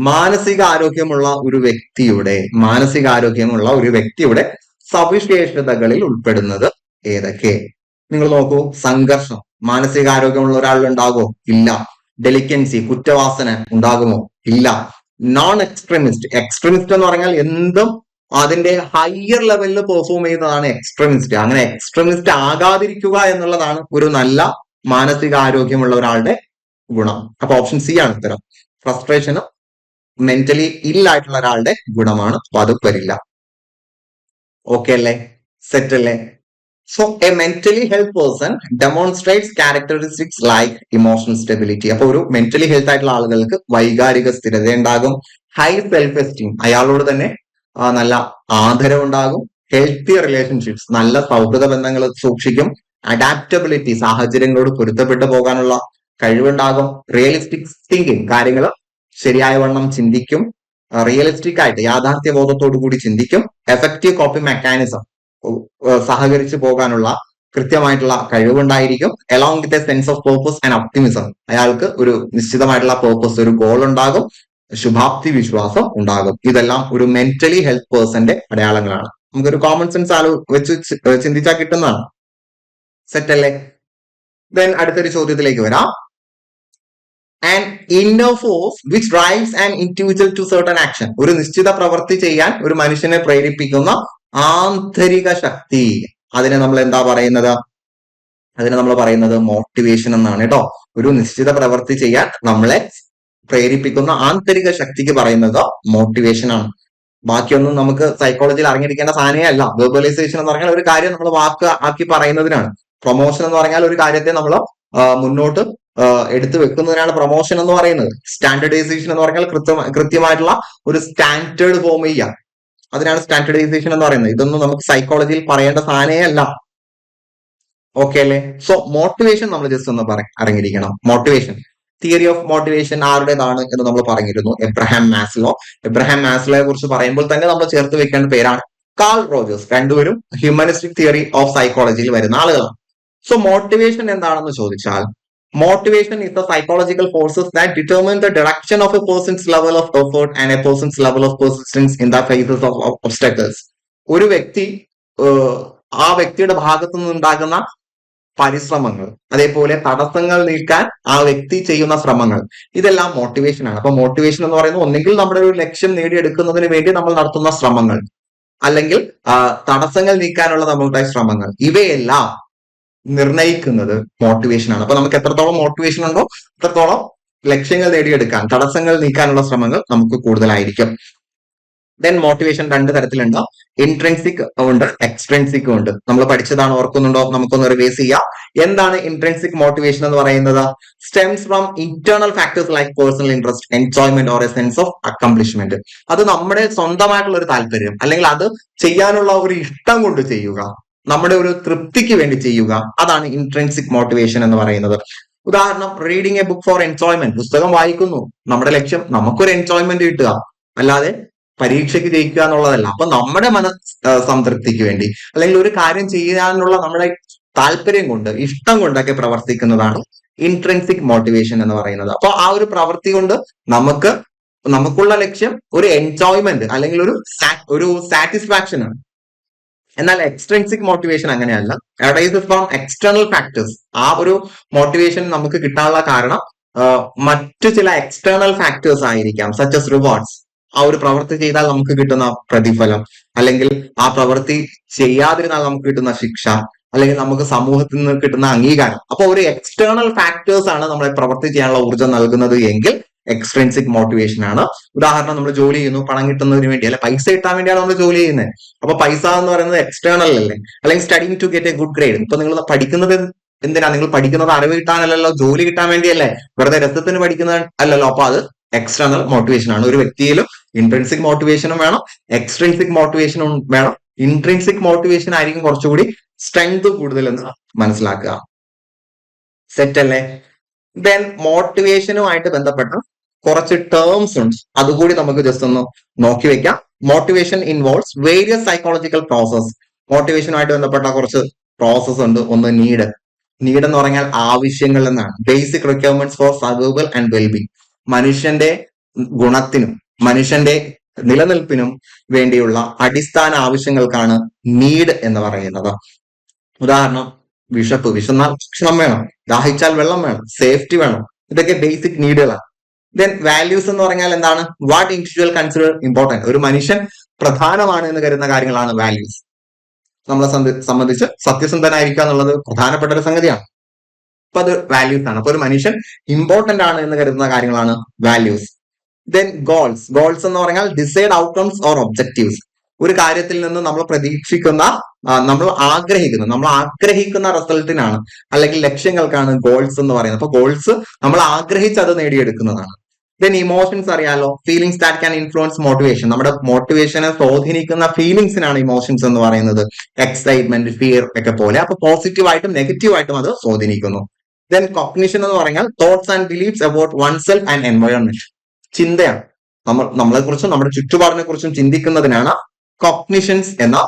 A: മാനസികാരോഗ്യമുള്ള ഒരു വ്യക്തിയുടെ സവിശേഷതകളിൽ ഉൾപ്പെടുന്നത് ഏതൊക്കെ? നിങ്ങൾ നോക്കൂ. സംഘർഷം മാനസികാരോഗ്യമുള്ള ഒരാളിൽ ഉണ്ടാകുമോ? ഇല്ല. ഡെലിക്കൻസി കുറ്റവാസന ഉണ്ടാകുമോ? ഇല്ല. നോൺ എക്സ്ട്രീമിസ്റ്റ് എന്ന് പറഞ്ഞാൽ എന്തും അതിന്റെ ഹയർ ലെവലിൽ പെർഫോം ചെയ്യുന്നതാണ് എക്സ്ട്രീമിസ്റ്റ്. അങ്ങനെ എക്സ്ട്രീമിസ്റ്റ് ആകാതിരിക്കുക എന്നുള്ളതാണ് ഒരു നല്ല മാനസികാരോഗ്യമുള്ള ഒരാളുടെ ഗുണം. അപ്പൊ ഓപ്ഷൻ സി ആണ് ഉത്തരം. ഫ്രസ്ട്രേഷനും മെന്റലി ഇല്ലായിട്ടുള്ള ഒരാളുടെ ഗുണമാണ്. അപ്പൊ അത് വരില്ല. ഓക്കെ അല്ലേ? സെറ്റ് അല്ലേ? So A mentally health person demonstrates characteristics like emotional stability. അപ്പൊ ഒരു മെന്റലി ഹെൽത്ത് ആയിട്ടുള്ള ആളുകൾക്ക് വൈകാരിക സ്ഥിരത ഉണ്ടാകും, ഹൈ സെൽഫ് എസ്റ്റീം, അയാളോട് തന്നെ നല്ല ആദരവ് ഉണ്ടാകും, ഹെൽത്തി റിലേഷൻഷിപ്സ്, നല്ല സൗഹൃദ ബന്ധങ്ങൾ സൂക്ഷിക്കും, അഡാപ്റ്റബിലിറ്റി, സാഹചര്യങ്ങളോട് പൊരുത്തപ്പെട്ടു പോകാനുള്ള കഴിവുണ്ടാകും, റിയലിസ്റ്റിക് തിങ്കിങ്, കാര്യങ്ങൾ ശരിയായ വണ്ണം ചിന്തിക്കും, റിയലിസ്റ്റിക് ആയിട്ട് യാഥാർത്ഥ്യബോധത്തോടു കൂടി ചിന്തിക്കും, എഫക്റ്റീവ് കോപ്പിംഗ് മെക്കാനിസം, സഹകരിച്ചു പോകാനുള്ള കൃത്യമായിട്ടുള്ള കഴിവുണ്ടായിരിക്കും, along with a sense of purpose and optimism, അയാൾക്ക് ഒരു നിശ്ചിതമായിട്ടുള്ള പേർപ്പസ്, ഒരു ഗോൾ ഉണ്ടാകും, ശുഭാപ്തി വിശ്വാസം ഉണ്ടാകും. ഇതെല്ലാം ഒരു മെന്റലി ഹെൽത്ത് പേഴ്സന്റെ അടയാളങ്ങളാണ്. നമുക്കൊരു കോമൺ സെൻസ് വെച്ച് ചിന്തിച്ചാൽ കിട്ടുന്നതാണ്. സെറ്റ് അല്ലേ? ദെൻ അടുത്തൊരു ചോദ്യത്തിലേക്ക് വരാം. An inner force which drives an individual to certain action. ഒരു നിശ്ചിത പ്രവൃത്തി ചെയ്യാൻ ഒരു മനുഷ്യനെ പ്രേരിപ്പിക്കുന്ന ആന്തരിക ശക്തി, അതിനെ നമ്മൾ എന്താ പറയുന്നത്? അതിനെ നമ്മൾ പറയുന്നത് മോട്ടിവേഷൻ എന്നാണ് കേട്ടോ. ഒരു നിശ്ചിത പ്രവൃത്തി ചെയ്യാൻ നമ്മളെ പ്രേരിപ്പിക്കുന്ന ആന്തരിക ശക്തിക്ക് പറയുന്നത് മോട്ടിവേഷൻ ആണ്. ബാക്കിയൊന്നും നമുക്ക് സൈക്കോളജിയിൽ അറിഞ്ഞിരിക്കേണ്ട സാധനമേ അല്ല. വെർബലൈസേഷൻ എന്ന് പറഞ്ഞാൽ ഒരു കാര്യം നമ്മൾ വാക്ക് ആക്കി പറയുന്നതിനാണ്. പ്രൊമോഷൻ എന്ന് പറഞ്ഞാൽ ഒരു കാര്യത്തെ നമ്മൾ മുന്നോട്ട് എടുത്തു വെക്കുന്നതിനാണ് പ്രൊമോഷൻ എന്ന് പറയുന്നത്. സ്റ്റാൻഡർഡൈസേഷൻ എന്ന് പറഞ്ഞാൽ കൃത്യമായിട്ടുള്ള ഒരു സ്റ്റാൻഡേർഡ് ഫോം ചെയ്യാം, അതിനാണ് സ്റ്റാൻഡർഡൈസേഷൻ എന്ന് പറയുന്നത്. ഇതൊന്നും നമുക്ക് സൈക്കോളജിയിൽ പറയേണ്ട സാധനമേ അല്ല. ഓക്കെ അല്ലേ? സോ മോട്ടിവേഷൻ നമ്മൾ ജസ്റ്റ് ഒന്ന് അറിഞ്ഞിരിക്കണം. മോട്ടിവേഷൻ, തിയറി ഓഫ് മോട്ടിവേഷൻ ആരുടേതാണ് എന്ന് നമ്മൾ പറഞ്ഞിരുന്നു. എബ്രഹാം മാസ്ലോയെ കുറിച്ച് പറയുമ്പോൾ തന്നെ നമ്മൾ ചേർത്ത് വെക്കേണ്ട പേരാണ് കാൾ റോജേഴ്സ്. രണ്ടുപേരും ഹ്യൂമനിസ്റ്റിക് തിയറി ഓഫ് സൈക്കോളജിയിൽ വരുന്ന ആളുകളാണ്. സോ മോട്ടിവേഷൻ എന്താണെന്ന് ചോദിച്ചാൽ, motivation is the psychological forces that determine the direction of a person's level of effort and a person's level of persistence in the faces of obstacles. ഒരു വ്യക്തി ആ വ്യക്തിയുടെ ഭാഗത്തു നിന്നുണ്ടാകുന്ന പരിശ്രമങ്ങൾ, അതേപോലെ തടസ്സങ്ങൾ നീക്കാൻ ആ വ്യക്തി ചെയ്യുന്ന ശ്രമങ്ങൾ, ഇതെല്ലാം മോട്ടിവേഷൻ ആണ്. അപ്പൊ മോട്ടിവേഷൻ എന്ന് പറയുന്നത് ഒന്നെങ്കിൽ നമ്മുടെ ഒരു ലക്ഷ്യം നേടിയെടുക്കുന്നതിന് വേണ്ടി നമ്മൾ നടത്തുന്ന ശ്രമങ്ങൾ, അല്ലെങ്കിൽ തടസ്സങ്ങൾ നീക്കാനുള്ള നമ്മളുടെ ശ്രമങ്ങൾ, ഇവയെല്ലാം നിർണയിക്കുന്നത് മോട്ടിവേഷൻ ആണ്. അപ്പൊ നമുക്ക് എത്രത്തോളം മോട്ടിവേഷൻ ഉണ്ടോ അത്രത്തോളം ലക്ഷ്യങ്ങൾ നേടിയെടുക്കാൻ, തടസ്സങ്ങൾ നീക്കാനുള്ള ശ്രമങ്ങൾ നമുക്ക് കൂടുതലായിരിക്കും. ദെൻ മോട്ടിവേഷൻ 2 തരത്തിലുണ്ട്. ഇൻട്രിൻസിക് ഉണ്ട്, എക്സ്ട്രിൻസിക് ഉണ്ട്. നമ്മൾ പഠിച്ചതാണ്, ഓർക്കുന്നുണ്ടോ? നമുക്കൊന്ന് റിവൈസ് ചെയ്യാം. എന്താണ് ഇൻട്രിൻസിക് മോട്ടിവേഷൻ എന്ന് പറയുന്നത്? Stems from internal factors like personal interest, enjoyment or A sense of accomplishment. അത് നമ്മുടെ സ്വന്തമായിട്ടുള്ള ഒരു താല്പര്യം, അല്ലെങ്കിൽ അത് ചെയ്യാനുള്ള ഒരു ഇഷ്ടം കൊണ്ട് ചെയ്യുക, നമ്മുടെ ഒരു തൃപ്തിക്ക് വേണ്ടി ചെയ്യുക, അതാണ് ഇൻട്രിൻസിക് മോട്ടിവേഷൻ എന്ന് പറയുന്നത്. ഉദാഹരണം, reading A book for enjoyment. പുസ്തകം വായിക്കുന്നു, നമ്മുടെ ലക്ഷ്യം നമുക്കൊരു എൻജോയ്മെന്റ് കിട്ടുക, അല്ലാതെ പരീക്ഷയ്ക്ക് ജയിക്കുക എന്നുള്ളതല്ല. അപ്പൊ നമ്മുടെ സംതൃപ്തിക്ക് വേണ്ടി, അല്ലെങ്കിൽ ഒരു കാര്യം ചെയ്യാനുള്ള നമ്മുടെ താല്പര്യം കൊണ്ട്, ഇഷ്ടം കൊണ്ടൊക്കെ പ്രവർത്തിക്കുന്നതാണ് ഇൻട്രിൻസിക് മോട്ടിവേഷൻ എന്ന് പറയുന്നത്. അപ്പൊ ആ ഒരു പ്രവൃത്തി കൊണ്ട് നമുക്കുള്ള ലക്ഷ്യം ഒരു എൻജോയ്മെന്റ് അല്ലെങ്കിൽ ഒരു സാറ്റിസ്ഫാക്ഷൻ ആണ്. എന്നാൽ എക്സ്ട്രിൻസിക് മോട്ടിവേഷൻ അങ്ങനെയല്ല. Arises from external factors. ആ ഒരു മോട്ടിവേഷൻ നമുക്ക് കിട്ടാനുള്ള കാരണം മറ്റു ചില എക്സ്റ്റേണൽ ഫാക്ടേഴ്സ് ആയിരിക്കാം, സച്ചസ് റിവാർഡ്സ്. ആ ഒരു പ്രവൃത്തി ചെയ്താൽ നമുക്ക് കിട്ടുന്ന പ്രതിഫലം, അല്ലെങ്കിൽ ആ പ്രവൃത്തി ചെയ്യാതിരുന്നാൽ നമുക്ക് കിട്ടുന്ന ശിക്ഷ, അല്ലെങ്കിൽ നമുക്ക് സമൂഹത്തിൽ നിന്ന് കിട്ടുന്ന അംഗീകാരം. അപ്പൊ ഒരു എക്സ്റ്റേണൽ ഫാക്ടേഴ്സ് ആണ് നമ്മളെ പ്രവൃത്തി ചെയ്യാനുള്ള ഊർജ്ജം നൽകുന്നത് എങ്കിൽ എക്സ്ട്രിൻസിക് മോട്ടിവേഷൻ ആണ്. ഉദാഹരണം, നമ്മൾ ജോലി ചെയ്യുന്നു പണം കിട്ടുന്നതിന് വേണ്ടി, അല്ലെ പൈസ കിട്ടാൻ വേണ്ടിയാണ് നമ്മൾ ജോലി ചെയ്യുന്നത്. അപ്പൊ പൈസ എന്ന് പറയുന്നത് എക്സ്റ്റേണൽ അല്ലേ. അല്ലെങ്കിൽ studying to get a good grade. ഇപ്പൊ നിങ്ങൾ പഠിക്കുന്നത് എന്തിനാ? നിങ്ങൾ പഠിക്കുന്നത് അറിവ് കിട്ടാനല്ലല്ലോ, ജോലി കിട്ടാൻ വേണ്ടിയല്ലേ. വെറുതെ രസത്തിന് പഠിക്കുന്നത് അല്ലല്ലോ. അപ്പൊ അത് എക്സ്റ്റേണൽ മോട്ടിവേഷൻ ആണ്. ഒരു വ്യക്തിയിലും ഇൻട്രിൻസിക് മോട്ടിവേഷനും വേണം, എക്സ്ട്രിൻസിക് മോട്ടിവേഷനും വേണം. ഇൻട്രിൻസിക് മോട്ടിവേഷൻ ആയിരിക്കും കുറച്ചുകൂടി സ്ട്രെങ്ത് കൂടുതൽ എന്ന് മനസ്സിലാക്കുക. സെറ്റ് അല്ലേ? ദെൻ മോട്ടിവേഷനുമായിട്ട് ബന്ധപ്പെട്ട കുറച്ച് ടേംസ് ഉണ്ട്, അതുകൂടി നമുക്ക് ജസ്റ്റ് ഒന്ന് നോക്കി വെക്കാം. Motivation involves various psychological process. മോട്ടിവേഷനുമായിട്ട് ബന്ധപ്പെട്ട കുറച്ച് പ്രോസസ് ഉണ്ട്. ഒന്ന് നീഡ്. നീഡ് എന്ന് പറഞ്ഞാൽ ആവശ്യങ്ങൾ എന്നാണ്. Basic requirements four survival and wellbeing. മനുഷ്യന്റെ ഗുണത്തിനും മനുഷ്യന്റെ നിലനിൽപ്പിനും വേണ്ടിയുള്ള അടിസ്ഥാന ആവശ്യങ്ങൾക്കാണ് നീഡ് എന്ന് പറയുന്നത്. ഉദാഹരണം, വിശന്നാൽ ഭക്ഷണം വേണം, ദാഹിച്ചാൽ വെള്ളം വേണം, സേഫ്റ്റി വേണം. ഇതൊക്കെ ബേസിക് നീഡുകളാണ്. ദെൻ വാല്യൂസ് എന്ന് പറഞ്ഞാൽ എന്താണ്? What individual consider important. ഒരു മനുഷ്യൻ പ്രധാനമാണ് എന്ന് കരുതുന്ന കാര്യങ്ങളാണ് വാല്യൂസ്. നമ്മളെ സംബന്ധിച്ച് സത്യസന്ധനായിരിക്കുക എന്നുള്ളത് പ്രധാനപ്പെട്ട ഒരു സംഗതിയാണ്. അപ്പൊ അത് വാല്യൂസ് ആണ്. അപ്പൊ ഒരു മനുഷ്യൻ ഇമ്പോർട്ടന്റ് ആണ് എന്ന് കരുതുന്ന കാര്യങ്ങളാണ് വാല്യൂസ്. Then goals. ഗോൾസ് എന്ന് പറഞ്ഞാൽ ഡിസൈഡ് ഔട്ട്കംസ് ഓർ ഒബ്ജക്റ്റീവ്സ്. ഒരു കാര്യത്തിൽ നിന്ന് നമ്മൾ പ്രതീക്ഷിക്കുന്ന, നമ്മൾ ആഗ്രഹിക്കുന്ന റിസൾട്ടിനാണ് അല്ലെങ്കിൽ ലക്ഷ്യങ്ങൾക്കാണ് ഗോൾസ് എന്ന് പറയുന്നത്. അപ്പൊ ഗോൾസ് നമ്മൾ ആഗ്രഹിച്ച് അത് നേടിയെടുക്കുന്നതാണ്. ദെൻ ഇമോഷൻസ് അറിയാലോ. Feelings that can influence motivation. നമ്മുടെ മോട്ടിവേഷനെ സ്വാധീനിക്കുന്ന ഫീലിംഗ്സിനാണ് ഇമോഷൻസ് എന്ന് പറയുന്നത്. എക്സൈറ്റ്മെന്റ്, ഫിയർ ഒക്കെ പോലെ. അപ്പൊ പോസിറ്റീവായിട്ടും നെഗറ്റീവായിട്ടും അത് സ്വാധീനിക്കുന്നു. ദെൻ കോഗ്നിഷൻ എന്ന് പറഞ്ഞാൽ thoughts and beliefs about one self and environment. ചിന്തയാണ്. നമ്മളെ കുറിച്ചും നമ്മുടെ ചുറ്റുപാടിനെ കുറിച്ചും ചിന്തിക്കുന്നതിനാണ് കോഗ്നിഷൻസ് എന്ന്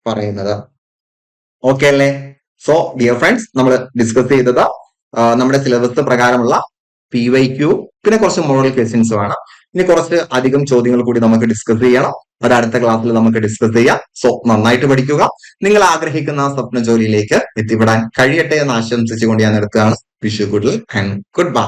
A: പറയുന്നത്. ഓക്കെ അല്ലേ? സോ ഡിയർ ഫ്രണ്ട്സ്, നമ്മൾ ഡിസ്കസ് ചെയ്തത് നമ്മുടെ സിലബസ് പ്രകാരമുള്ള PYQ, പിന്നെ കുറച്ച് മോഡൽ ക്വസ്റ്റ്യൻസും ആണ്. ഇനി കുറച്ച് അധികം ചോദ്യങ്ങൾ കൂടി നമുക്ക് ഡിസ്കസ് ചെയ്യണം. അത് അടുത്ത ക്ലാസ്സിൽ നമുക്ക് ഡിസ്കസ് ചെയ്യാം. സോ നന്നായിട്ട് പഠിക്കുക. നിങ്ങൾ ആഗ്രഹിക്കുന്ന സ്വപ്ന ജോലിയിലേക്ക് എത്തിപ്പെടാൻ കഴിയട്ടെ എന്ന് ആശംസിച്ചുകൊണ്ട് ഞാൻ നിർത്തുകയാണ്. Wish you good luck and good bye.